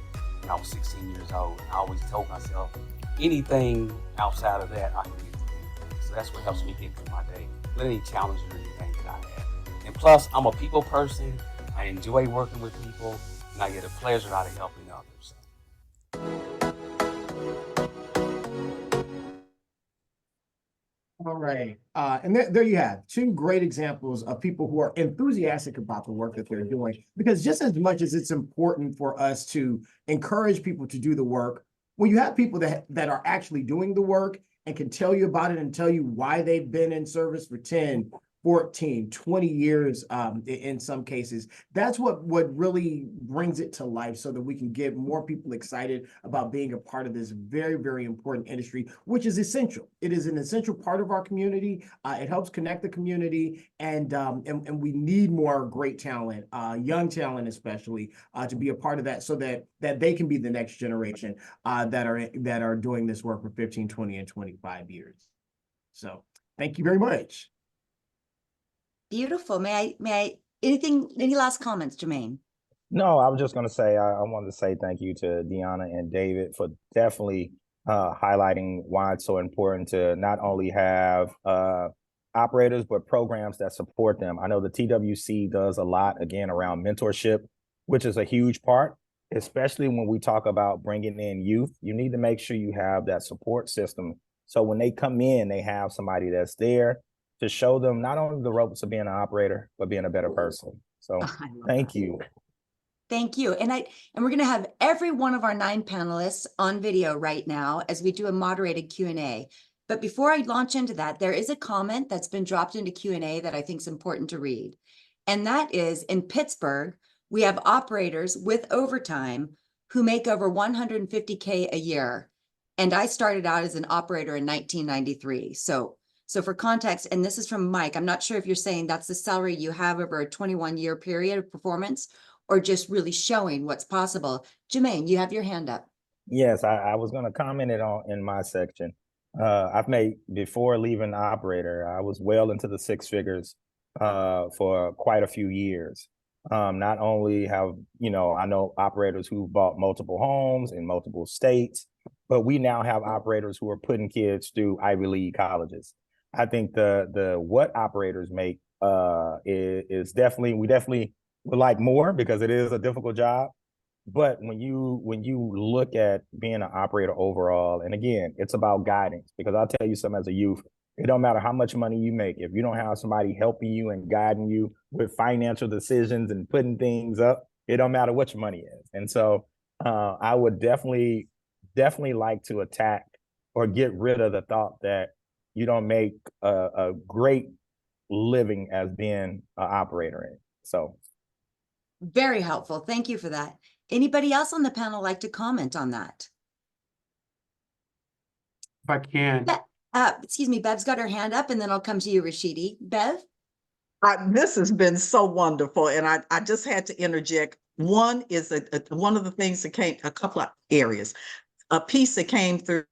when I was 16 years old. I always told myself, anything outside of that, I can get through. So that's what helps me get through my day. Let any challenges or anything that I have. And plus, I'm a people person. I enjoy working with people, and I get a pleasure out of helping others. All right. And there you have two great examples of people who are enthusiastic about the work that they're doing. Because just as much as it's important for us to encourage people to do the work, when you have people that are actually doing the work and can tell you about it and tell you why they've been in service for 10, 14, 20 years in some cases, that's what really brings it to life, so that we can get more people excited about being a part of this very, very important industry, which is essential. It is an essential part of our community. It helps connect the community, and we need more great talent, young talent especially, to be a part of that, so that they can be the next generation that are doing this work for 15, 20, and 25 years. So thank you very much. Beautiful. Any last comments, Jermaine? No, I was just going to say, I wanted to say thank you to Deanna and David for definitely highlighting why it's so important to not only have operators, but programs that support them. I know the TWC does a lot, again, around mentorship, which is a huge part, especially when we talk about bringing in youth. You need to make sure you have that support system. So when they come in, they have somebody that's there to show them not only the ropes of being an operator, but being a better person. So thank you. Thank you. And we're going to have every one of our 9 panelists on video right now as we do a moderated Q&A. But before I launch into that, there is a comment that's been dropped into Q&A that I think is important to read. And that is, in Pittsburgh, we have operators with overtime who make over $150K a year. And I started out as an operator in 1993. So for context, and this is from Mike, I'm not sure if you're saying that's the salary you have over a 21-year period of performance, or just really showing what's possible. Jermaine, you have your hand up. Yes, I was going to comment it on in my section. I've made, before leaving the operator, I was well into the 6 figures for quite a few years. Not only have, I know operators who've bought multiple homes in multiple states, but we now have operators who are putting kids through Ivy League colleges. I think the what operators make is definitely, we definitely would like more, because it is a difficult job. But when you look at being an operator overall, and again, it's about guidance, because I'll tell you something, as a youth, it don't matter how much money you make, if you don't have somebody helping you and guiding you with financial decisions and putting things up, it don't matter what your money is. And so I would definitely like to attack or get rid of the thought that you don't make a great living as being an operator in. So very helpful. Thank you for that. Anybody else on the panel like to comment on that? If I can. Excuse me, Bev's got her hand up, and then I'll come to you, Rashidi. Bev? This has been so wonderful, and I just had to interject. One is one of the things that came, a couple of areas. A piece that came through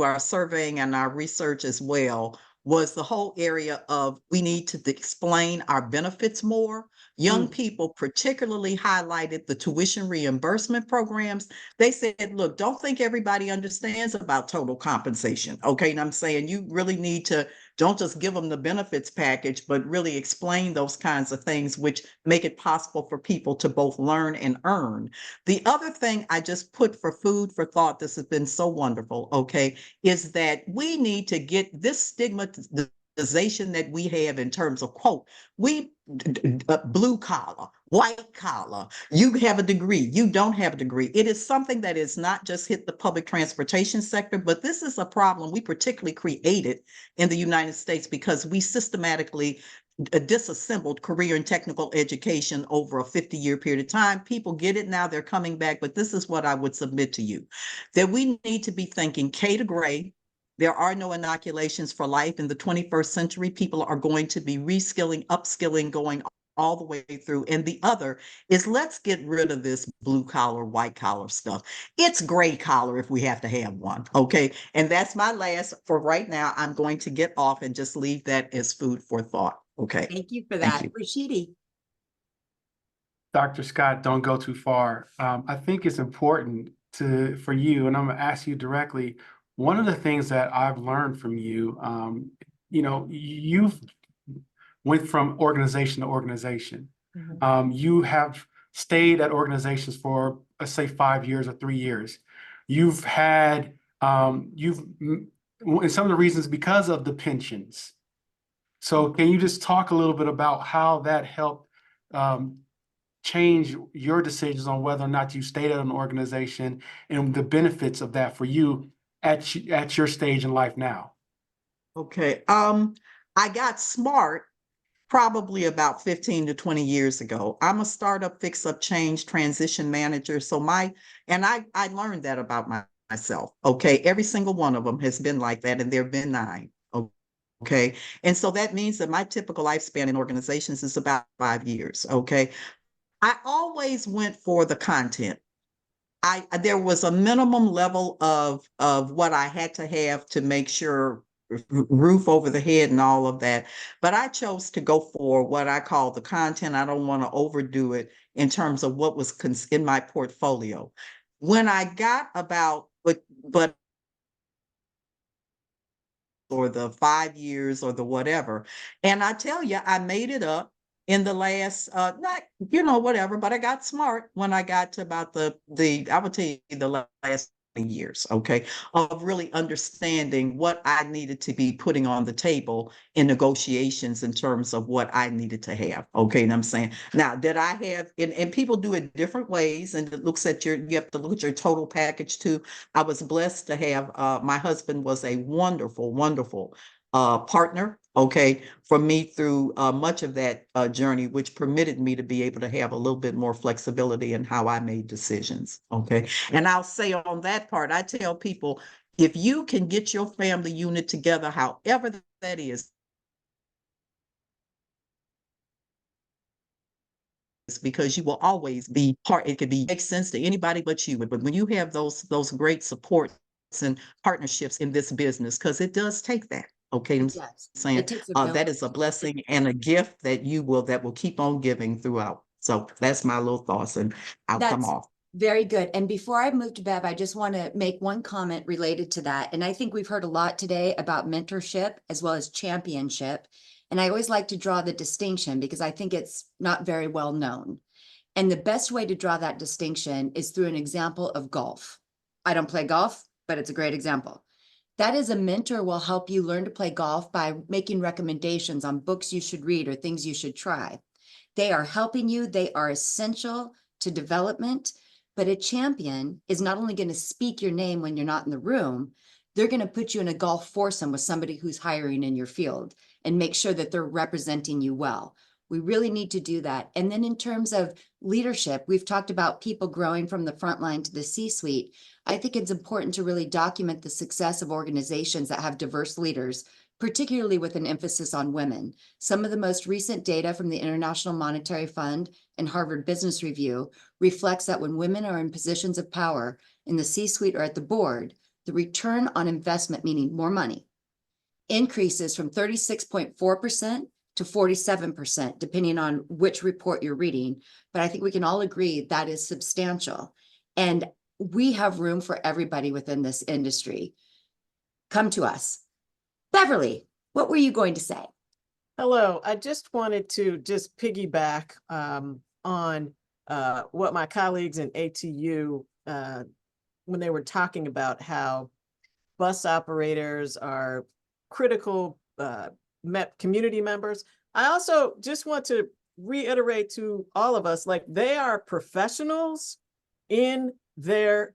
our surveying and our research as well was the whole area of, we need to explain our benefits more. Young people particularly highlighted the tuition reimbursement programs. They said, look, don't think everybody understands about total compensation. Okay, and I'm saying you really need to, don't just give them the benefits package, but really explain those kinds of things, which make it possible for people to both learn and earn. The other thing I just put for food for thought, this has been so wonderful, okay, is that we need to get this stigmatization that we have in terms of, quote, blue collar, white collar, you have a degree, you don't have a degree. It is something that is not just hit the public transportation sector, but this is a problem we particularly created in the United States because we systematically disassembled career and technical education over a 50-year period of time. People get it now, they're coming back, but this is what I would submit to you, that we need to be thinking K to gray. There are no inoculations for life. In the 21st century, people are going to be reskilling, upskilling, going all the way through. And the other is, let's get rid of this blue collar, white collar stuff. It's gray collar if we have to have one, okay? And that's my last for right now. I'm going to get off and just leave that as food for thought, okay? Thank you for that. Rashidi. Dr. Scott, don't go too far. I think it's important for you, and I'm gonna ask you directly, one of the things that I've learned from you, you've went from organization to organization. You have stayed at organizations for, let's say, 5 years or 3 years. You've had, and some of the reasons because of the pensions. So can you just talk a little bit about how that helped change your decisions on whether or not you stayed at an organization and the benefits of that for you at your stage in life now? Okay. I got smart probably about 15 to 20 years ago. I'm a startup fix-up change transition manager. So I learned that about myself. Okay. Every single one of them has been like that, and there have been 9. Okay. And so that means that my typical lifespan in organizations is about 5 years. Okay. I always went for the content. There was a minimum level of what I had to have to make sure roof over the head and all of that. But I chose to go for what I call the content. I don't want to overdo it in terms of what was in my portfolio. When I got about, but or the 5 years or the whatever, and I tell you, I made it up in the last, not, whatever, but I got smart when I got to about I would tell you the last years, okay, of really understanding what I needed to be putting on the table in negotiations in terms of what I needed to have. Okay. And I'm saying now that I have, and people do it different ways, and it looks at you have to look at your total package too. I was blessed to have, my husband was a wonderful, wonderful partner, okay, for me through much of that journey, which permitted me to be able to have a little bit more flexibility in how I made decisions, okay? And I'll say on that part, I tell people, if you can get your family unit together, however that is, because you will always be part, it could be make sense to anybody but you, but when you have those great supports and partnerships in this business, because it does take that. Okay, I'm saying It takes a that village. is a blessing and a gift that will keep on giving throughout. So that's my little thoughts, and I'll come That's off. very good. And before I move to Bev, I just want to make one comment related to that. And I think we've heard a lot today about mentorship as well as championship. And I always like to draw the distinction because I think it's not very well known. And the best way to draw that distinction is through an example of golf. I don't play golf, but it's a great example. That is, a mentor will help you learn to play golf by making recommendations on books you should read or things you should try. They are helping you. They are essential to development. But a champion is not only going to speak your name when you're not in the room, they're going to put you in a golf foursome with somebody who's hiring in your field and make sure that they're representing you well. We really need to do that. And then in terms of leadership, we've talked about people growing from the front line to the C-suite. I think it's important to really document the success of organizations that have diverse leaders, particularly with an emphasis on women. Some of the most recent data from the International Monetary Fund and Harvard Business Review reflects that when women are in positions of power in the C-suite or at the board, the return on investment, meaning more money, increases from 36.4% to 47%, depending on which report you're reading. But I think we can all agree that is substantial. And we have room for everybody within this industry. Come to us. Beverly, what were you going to say? Hello, I just wanted to just piggyback on what my colleagues in ATU, when they were talking about how bus operators are critical community members. I also just want to reiterate to all of us, like, they are professionals in their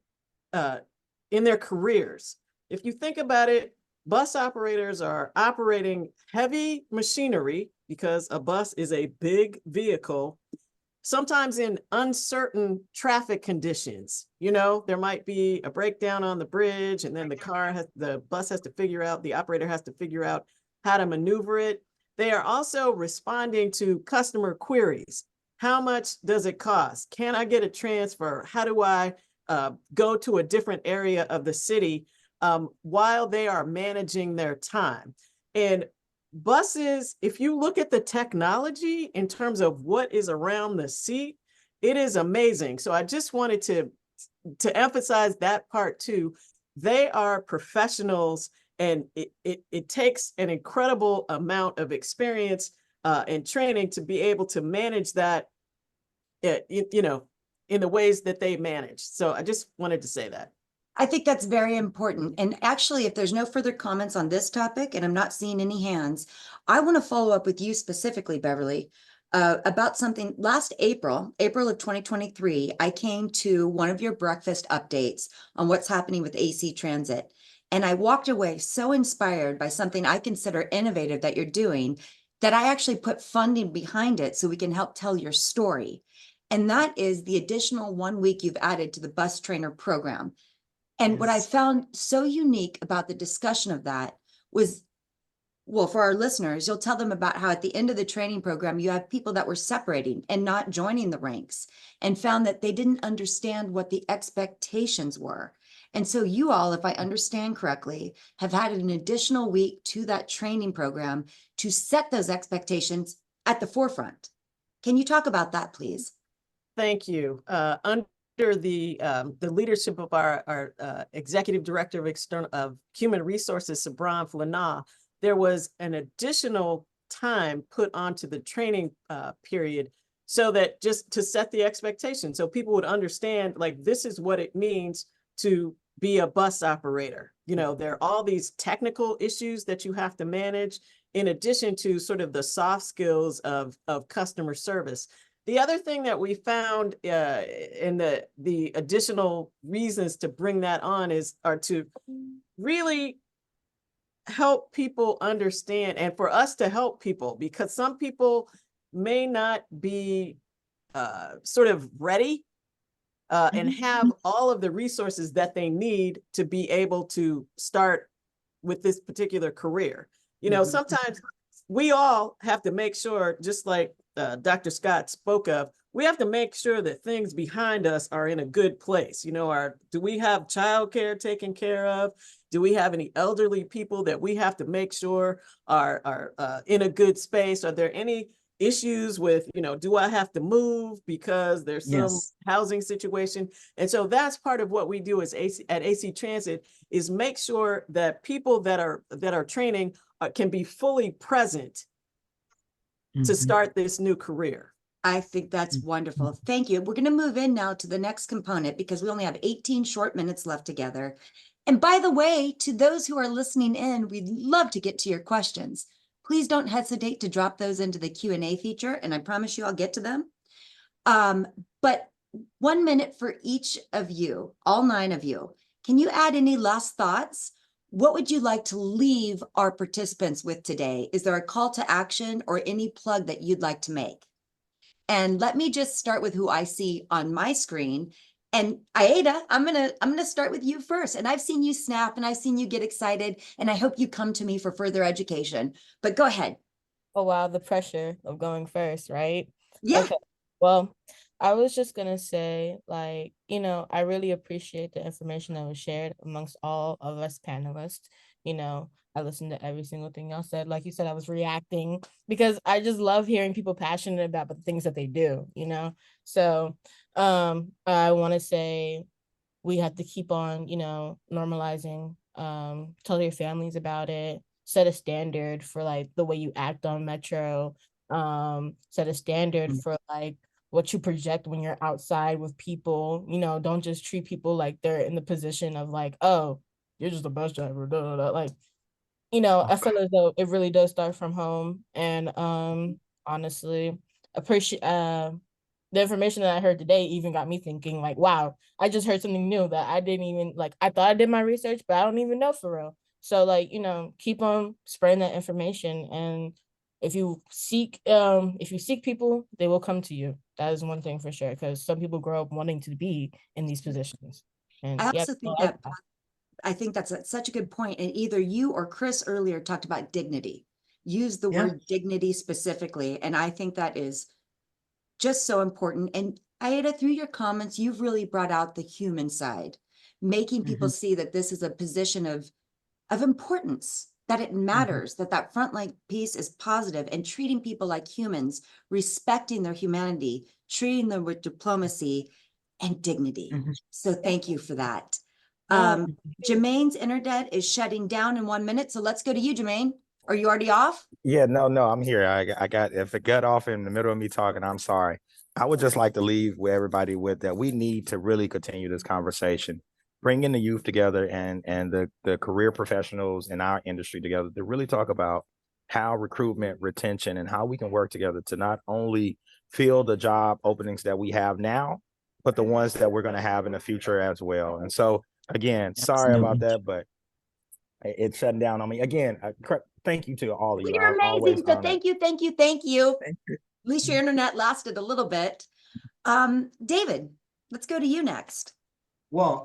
careers. If you think about it, bus operators are operating heavy machinery because a bus is a big vehicle, sometimes in uncertain traffic conditions. You know, there might be a breakdown on the bridge, and then the bus has to figure out, the operator has to figure out how to maneuver it. They are also responding to customer queries. How much does it cost? Can I get a transfer? How do I go to a different area of the city while they are managing their time? And buses, if you look at the technology in terms of what is around the seat, it is amazing. So I just wanted to emphasize that part too. They are professionals, and it takes an incredible amount of experience and training to be able to manage that, in the ways that they manage. So I just wanted to say that. I think that's very important. And actually, if there's no further comments on this topic, and I'm not seeing any hands, I want to follow up with you specifically, Beverly, about something. Last April of 2023, I came to one of your breakfast updates on what's happening with AC Transit. And I walked away so inspired by something I consider innovative that you're doing, that I actually put funding behind it so we can help tell your story. And that is the additional 1 week you've added to the bus trainer program. And what I found so unique about the discussion of that was, well, for our listeners, you'll tell them about how at the end of the training program, you have people that were separating and not joining the ranks, and found that they didn't understand what the expectations were. And so you all, if I understand correctly, have had an additional week to that training program to set those expectations at the forefront. Can you talk about that, please? Thank you. Under the leadership of our executive director of human resources, Sabran Flana, there was an additional time put onto the training period, so that just to set the expectation, so people would understand, like, this is what it means to be a bus operator. You know, there are all these technical issues that you have to manage, in addition to sort of the soft skills of customer service. The other thing that we found in the additional reasons to bring that on are to really help people understand, and for us to help people, because some people may not be sort of ready and have all of the resources that they need to be able to start with this particular career. You know, sometimes we all have to make sure, just like Dr. Scott spoke of, we have to make sure that things behind us are in a good place. You know, do we have childcare taken care of? Do we have any elderly people that we have to make sure are in a good space? Are there any issues with, you know, do I have to move because there's some housing situation? And so that's part of what we do as at AC Transit, is make sure that people that are training can be fully present to start this new career. I think that's wonderful. Thank you. We're going to move in now to the next component, because we only have 18 short minutes left together. And by the way, to those who are listening in, we'd love to get to your questions. Please don't hesitate to drop those into the Q&A feature, and I promise you I'll get to them. But 1 minute for each of you, all 9 of you. Can you add any last thoughts? What would you like to leave our participants with today? Is there a call to action or any plug that you'd like to make? And let me just start with who I see on my screen. And Aida, I'm gonna start with you first. And I've seen you snap and I've seen you get excited, and I hope you come to me for further education. But go ahead. Oh wow, the pressure of going first, right? Yeah. Okay. Well, I was just gonna say, like, you know, I really appreciate the information that was shared amongst all of us panelists. You know, I listened to every single thing y'all said. Like you said, I was reacting because I just love hearing people passionate about the things that they do, you know? So I want to say we have to keep on, you know, normalizing, tell your families about it, set a standard for like the way you act on Metro, set a standard for like what you project when you're outside with people. You know, don't just treat people like they're in the position of like, oh, you're just a bus driver, blah, blah, blah. Like, you know, I feel as though it really does start from home. And honestly, appreciate the information that I heard today even got me thinking, like, wow, I just heard something new that I didn't even, like, I thought I did my research, but I don't even know for real. So, like, you know, keep on spreading that information. And if you seek people, they will come to you. That is one thing for sure, because some people grow up wanting to be in these positions. And I also think that I think that's such a good point. And either you or Chris earlier talked about dignity. Use the word dignity specifically. And I think that is just so important. And Aida, through your comments, you've really brought out the human side, making people see that this is a position of importance, that it matters, that frontline piece is positive, and treating people like humans, respecting their humanity, treating them with diplomacy and dignity. So thank you for that. Jermaine's internet is shutting down in 1 minute. So let's go to you, Jermaine. Are you already off? Yeah, no, I'm here. I got, if it got off in the middle of me talking, I'm sorry. I would just like to leave with everybody with that we need to really continue this conversation. bringing the youth together and the career professionals in our industry together to really talk about how recruitment, retention, and how we can work together to not only fill the job openings that we have now, but the ones that we're going to have in the future as well. And so, again, sorry about that, but it's shutting down on me. Again, thank you to all of you. You're I'm always amazing. So honored. thank you, thank you, thank you. Thank you. At least your internet lasted a little bit. David, let's go to you next. Well,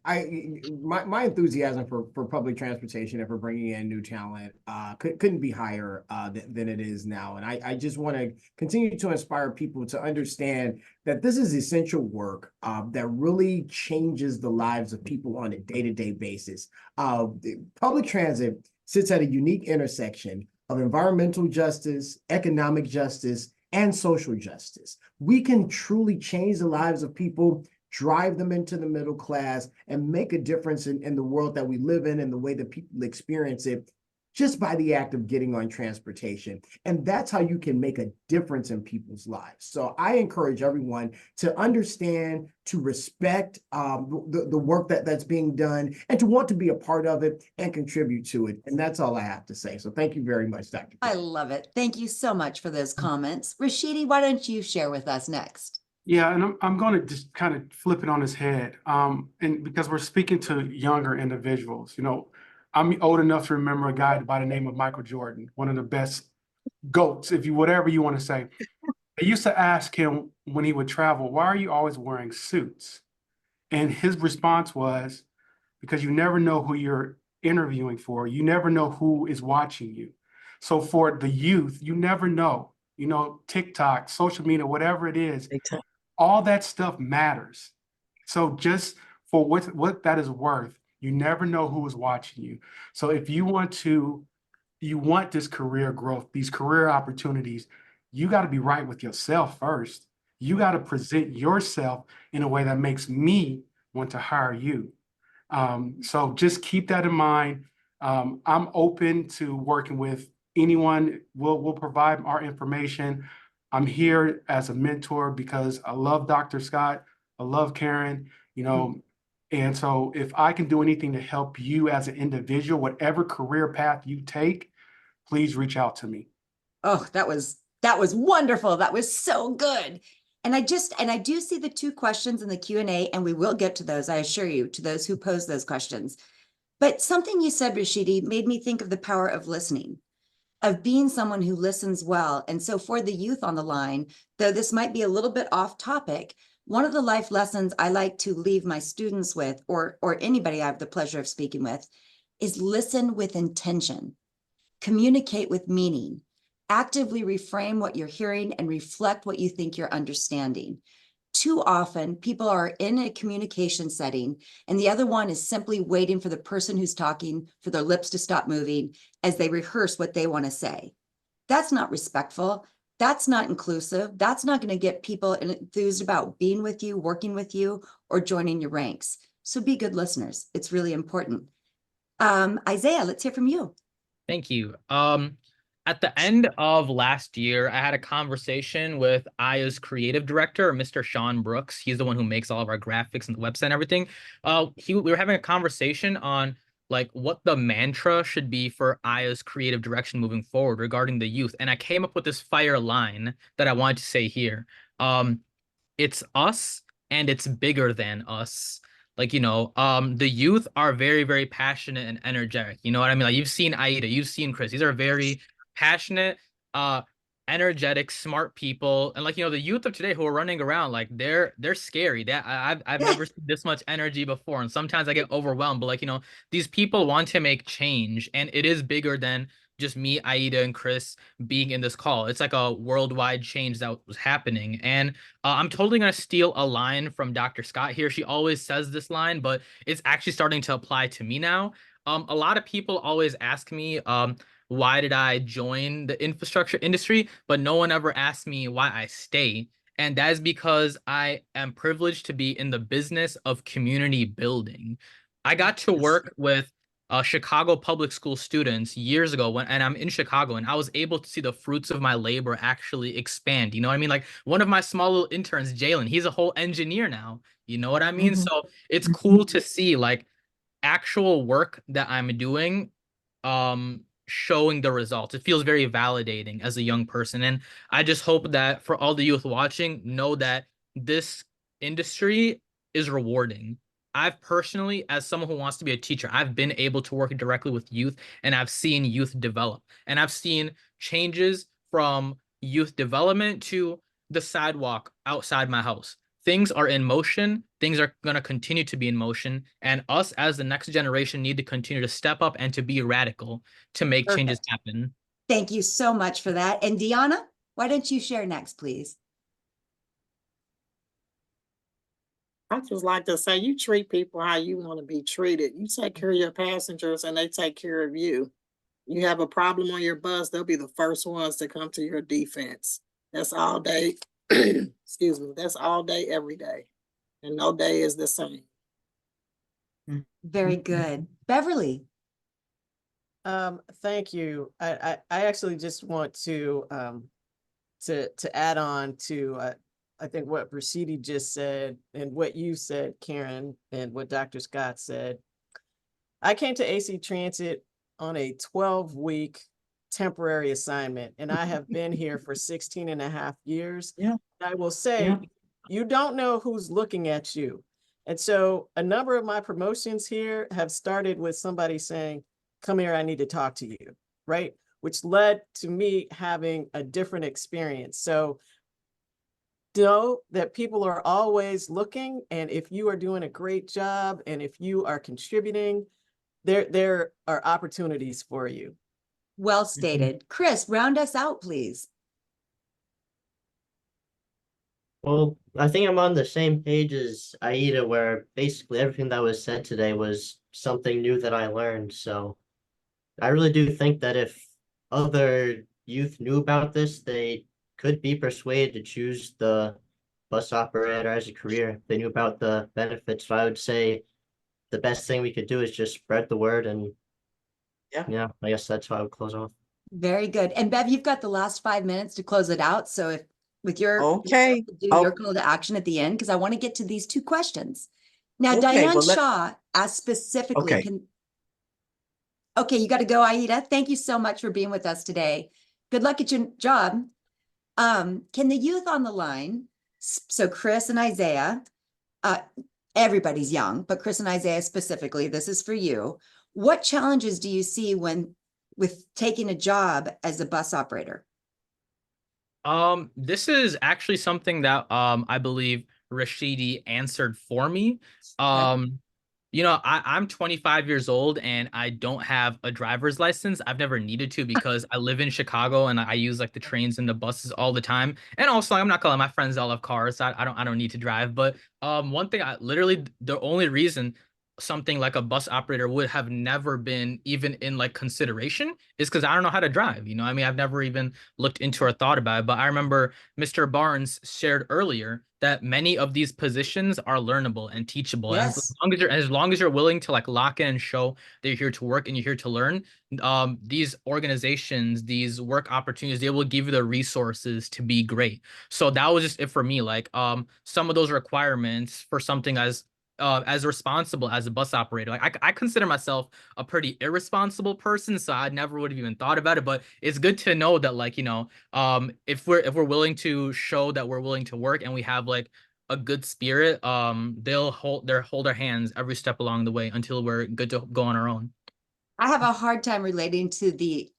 my enthusiasm for public transportation and for bringing in new talent couldn't be higher than it is now. And I just want to continue to inspire people to understand that this is essential work that really changes the lives of people on a day-to-day basis. Public transit sits at a unique intersection of environmental justice, economic justice, and social justice. We can truly change the lives of people, drive them into the middle class, and make a difference in the world that we live in and the way that people experience it just by the act of getting on transportation. And that's how you can make a difference in people's lives. So I encourage everyone to understand, to respect the work that's being done, and to want to be a part of it and contribute to it. And that's all I have to say. So thank you very much, Dr. I love it. Thank you so much for those comments. Rashidi, why don't you share with us next? Yeah, and I'm going to just kind of flip it on his head. And because we're speaking to younger individuals, you know, I'm old enough to remember a guy by the name of Michael Jordan, one of the best GOATs, if you whatever you want to say. They used to ask him when he would travel, why are you always wearing suits? And his response was, because you never know who you're interviewing for. You never know who is watching you. So for the youth, you never know, you know, TikTok, social media, whatever it is, all that stuff matters. So just for what that is worth, you never know who is watching you. So if you want this career growth, these career opportunities, you got to be right with yourself first. You got to present yourself in a way that makes me want to hire you. So just keep that in mind. I'm open to working with anyone. We'll provide our information. I'm here as a mentor because I love Dr. Scott. I love Karen, you know, and so if I can do anything to help you as an individual, whatever career path you take, please reach out to me. Oh, that was wonderful. That was so good. And I do see the two questions in the Q&A, and we will get to those, I assure you, to those who pose those questions. But something you said, Rashidi, made me think of the power of listening, of being someone who listens well. And so for the youth on the line, though this might be a little bit off topic, one of the life lessons I like to leave my students with, or anybody I have the pleasure of speaking with, is listen with intention, communicate with meaning, actively reframe what you're hearing and reflect what you think you're understanding. Too often, people are in a communication setting, and the other one is simply waiting for the person who's talking for their lips to stop moving as they rehearse what they want to say. That's not respectful. That's not inclusive. That's not going to get people enthused about being with you, working with you, or joining your ranks. So be good listeners. It's really important. Isaiah, let's hear from you. Thank you. At the end of last year, I had a conversation with Aya's creative director, Mr. Sean Brooks. He's the one who makes all of our graphics and the website and everything. We were having a conversation on like what the mantra should be for Aya's creative direction moving forward regarding the youth. And I came up with this fire line that I wanted to say here. It's us and it's bigger than us. Like, you know, the youth are very, very passionate and energetic. You know what I mean? Like you've seen Aida, you've seen Chris. These are very passionate, energetic, smart people. And like, you know, the youth of today who are running around, like they're scary. I've never seen this much energy before. And sometimes I get overwhelmed, but like, you know, these people want to make change, and it is bigger than just me, Aida, and Chris being in this call. It's like a worldwide change that was happening. And I'm totally going to steal a line from Dr. Scott here. She always says this line, but it's actually starting to apply to me now. A lot of people always ask me, why did I join the infrastructure industry? But no one ever asked me why I stay. And that is because I am privileged to be in the business of community building. I got to work with Chicago public school students years ago and I'm in Chicago and I was able to see the fruits of my labor actually expand. You know what I mean? Like one of my small little interns, Jalen, he's a whole engineer now. You know what I mean? So it's cool to see like actual work that I'm doing showing the results. It feels very validating as a young person. And I just hope that for all the youth watching, know that this industry is rewarding. I've personally, as someone who wants to be a teacher, I've been able to work directly with youth and I've seen youth develop. And I've seen changes from youth development to the sidewalk outside my house. Things are in motion. Things are going to continue to be in motion. And us as the next generation need to continue to step up and to be radical to make changes happen. Thank you so much for that. And Deanna, why don't you share next, please? I just like to say, you treat people how you want to be treated. You take care of your passengers and they take care of you. You have a problem on your bus, they'll be the first ones to come to your defense. That's all day. Excuse me. That's all day, every day. And no day is the same. Very good. Beverly. Thank you. I actually just want to add on to I think what Rashidi just said and what you said, Karen, and what Dr. Scott said. I came to AC Transit on a 12-week temporary assignment, and I have been here for 16 and a half years. Yeah. I will say, you don't know who's looking at you. And so a number of my promotions here have started with somebody saying, come here, I need to talk to you, right? Which led to me having a different experience. So know that people are always looking, and if you are doing a great job and if you are contributing, there are opportunities for you. Well stated. Chris, round us out, please. Well, I think I'm on the same page as Aida, where basically everything that was said today was something new that I learned. So I really do think that if other youth knew about this, they could be persuaded to choose the bus operator as a career. If they knew about the benefits. So I would say the best thing we could do is just spread the word, and yeah, I guess that's how I would close off. Very good. And Bev, you've got the last 5 minutes to close it out. So if with your Okay. do your call to action at the end, because I want to get to these two questions. Now, Okay, Diane well, Shaw asked specifically, Okay. Okay, you got to go, Aida. Thank you so much for being with us today. Good luck at your job. Can the youth on the line, so Chris and Isaiah, everybody's young, but Chris and Isaiah specifically, this is for you. What challenges do you see with taking a job as a bus operator? This is actually something that I believe Rashidi answered for me. You know, I'm 25 years old and I don't have a driver's license. I've never needed to because I live in Chicago and I use like the trains and the buses all the time. And also, I'm not gonna lie, my friends all have cars, so I don't need to drive. But one thing, the only reason something like a bus operator would have never been even in like consideration is because I don't know how to drive. You know, I mean, I've never even looked into or thought about it. But I remember Mr. Barnes shared earlier that many of these positions are learnable and teachable. Yes. And as long as you're willing to like lock in and show that you're here to work and you're here to learn, these organizations, these work opportunities, they will give you the resources to be great. So that was just it for me. Like some of those requirements for something as responsible as a bus operator. Like I consider myself a pretty irresponsible person, so I never would have even thought about it. But it's good to know that, like, you know, if we're willing to show that we're willing to work and we have like a good spirit, they'll hold our hands every step along the way until we're good to go on our own. I have a hard time relating to the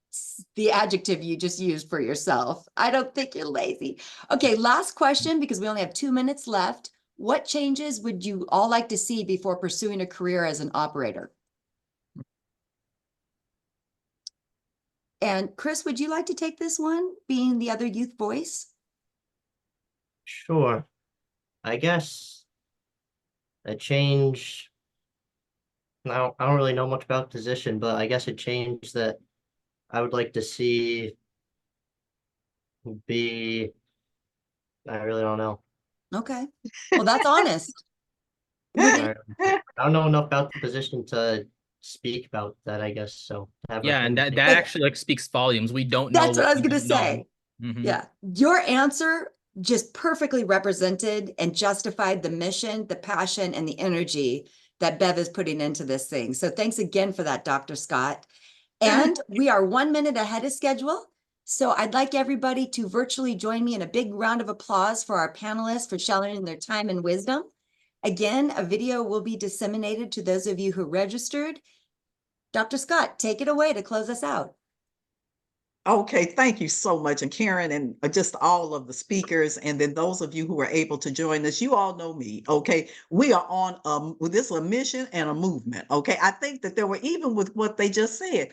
adjective you just used for yourself. I don't think you're lazy. Okay, last question, because we only have 2 minutes left. What changes would you all like to see before pursuing a career as an operator? And Chris, would you like to take this one, being the other youth voice? Sure. I guess a change. I don't really know much about the position, but I guess a change that I would like to see would be, I really don't know. Okay. Well, that's honest. I don't know enough about the position to speak about that, I guess. So have Yeah, and that But- actually like speaks volumes. We don't know That's what I was we gonna don't know. say. Mhm. Yeah, your answer just perfectly represented and justified the mission, the passion, and the energy that Bev is putting into this thing. So thanks again for that, Dr. Scott. And we are 1 minute ahead of schedule. So I'd like everybody to virtually join me in a big round of applause for our panelists for sharing their time and wisdom. Again, a video will be disseminated to those of you who registered. Dr. Scott, take it away to close us out. Okay, thank you so much. And Karen and just all of the speakers, and then those of you who were able to join us, you all know me, okay? We are on this is a mission and a movement, okay? I think that there were, even with what they just said,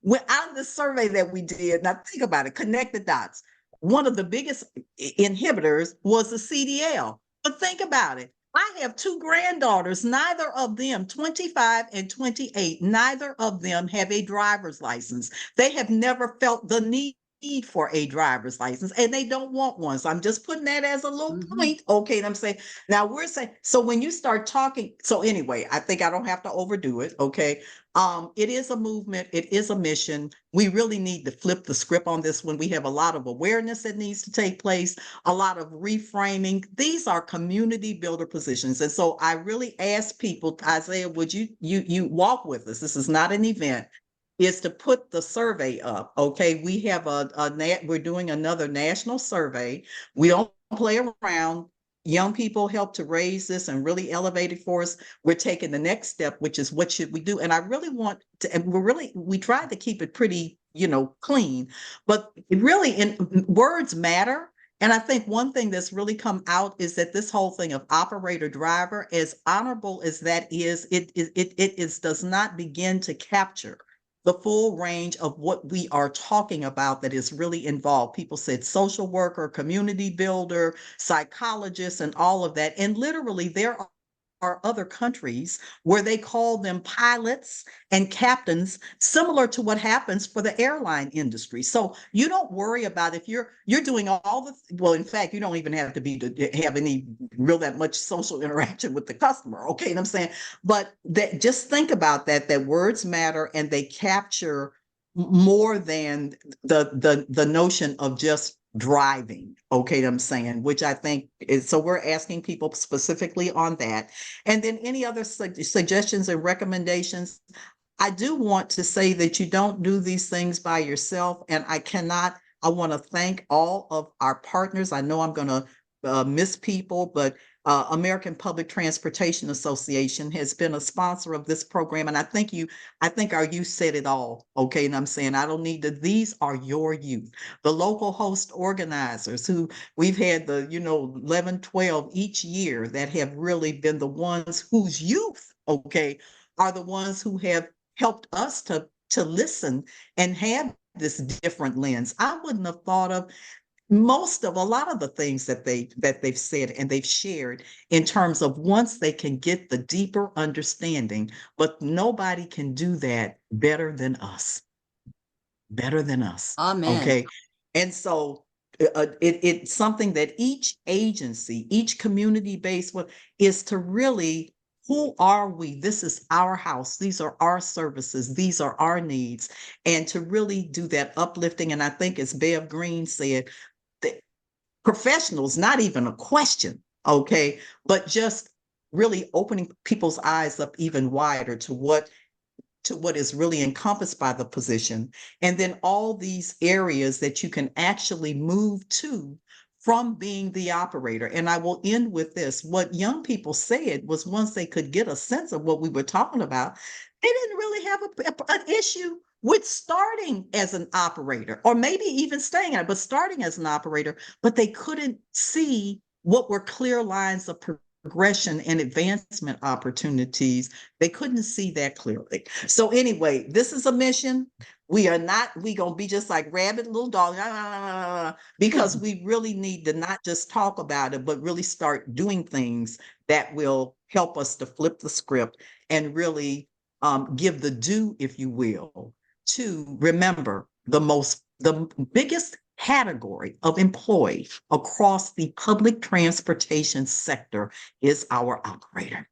when out of the survey that we did, now think about it, connect the dots. One of the biggest inhibitors was the CDL. But think about it. I have 2 granddaughters, neither of them, 25 and 28, neither of them have a driver's license. They have never felt the need for a driver's license, and they don't want one. So I'm just putting that as a little point. Okay, and I'm saying, now we're saying, so when you start talking, so anyway, I think I don't have to overdo it. Okay. It is a movement, it is a mission. We really need to flip the script on this one. We have a lot of awareness that needs to take place, a lot of reframing. These are community builder positions. And so I really ask people, Isaiah, would you walk with us? This is not an event. Is to put the survey up. Okay, we have we're doing another national survey. We don't play around. Young people help to raise this and really elevate it for us. We're taking the next step, which is what should we do? And I really want to, and we tried to keep it pretty, clean, but it really, words matter. And I think one thing that's really come out is that this whole thing of operator driver, as honorable as that is, it does not begin to capture the full range of what we are talking about that is really involved. People said social worker, community builder, psychologist, and all of that. And literally there are other countries where they call them pilots and captains, similar to what happens for the airline industry. So you don't worry about if you're doing all the, well, in fact, you don't even have to have any that much social interaction with the customer. Okay, and I'm saying, but that, just think about that words matter and they capture more than the notion of just driving. Okay, I'm saying, which I think is, so we're asking people specifically on that. And then any other suggestions and recommendations. I do want to say that you don't do these things by yourself. And I want to thank all of our partners. I know I'm going to miss people, but American Public Transportation Association has been a sponsor of this program. And I think our youth said it all. Okay. And I'm saying, I don't need to, these are your youth. The local host organizers who we've had the, 11, 12 each year that have really been the ones whose youth, okay, are the ones who have helped us to listen and have this different lens. I wouldn't have thought of a lot of the things that they've said and they've shared in terms of once they can get the deeper understanding, but nobody can do that better than us. Better than us. Amen. Okay. And so it's something that each agency, each community-based one is to really, who are we? This is our house. These are our services. These are our needs. And to really do that uplifting. And I think as Bev Green said, professionals, not even a question, okay, but just really opening people's eyes up even wider to what is really encompassed by the position. And then all these areas that you can actually move to from being the operator. And I will end with this. What young people said was once they could get a sense of what we were talking about, they didn't really have an issue with starting as an operator, or maybe even staying at it, but starting as an operator, but they couldn't see what were clear lines of progression and advancement opportunities. They couldn't see that clearly. So anyway, this is a mission. We gonna be just like rabbit, little dog, because we really need to not just talk about it, but really start doing things that will help us to flip the script and really give the due, if you will, to remember the biggest category of employee across the public transportation sector is our operator.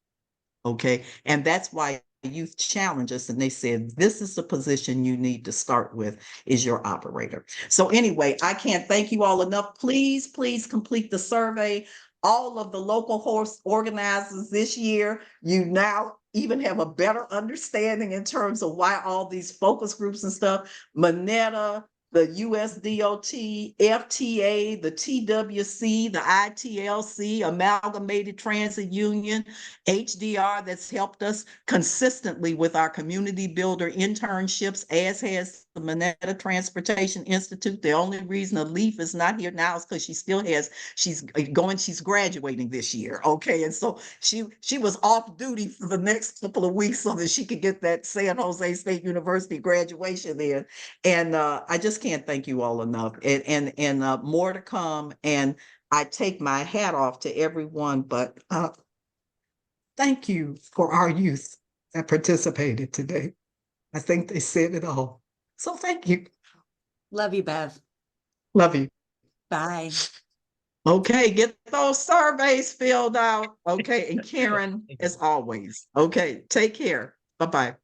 Okay. And that's why youth challenged us and they said, this is the position you need to start with, is your operator. So anyway, I can't thank you all enough. Please, please complete the survey. All of the local horse organizers this year, you now even have a better understanding in terms of why all these focus groups and stuff, Moneta, the USDOT, FTA, the TWC, the ITLC, Amalgamated Transit Union, HDR, that's helped us consistently with our community builder internships, as has the Moneta Transportation Institute. The only reason Alif is not here now is because she's graduating this year. Okay. And so she was off duty for the next couple of weeks so that she could get that San Jose State University graduation in. And I just can't thank you all enough. And more to come. And I take my hat off to everyone, but thank you for our youth that participated today. I think they said it all. So thank you. Love you, Bev. Love you. Bye. Okay, get those surveys filled out. Okay, and Karen, as always. Okay, take care. Bye-bye.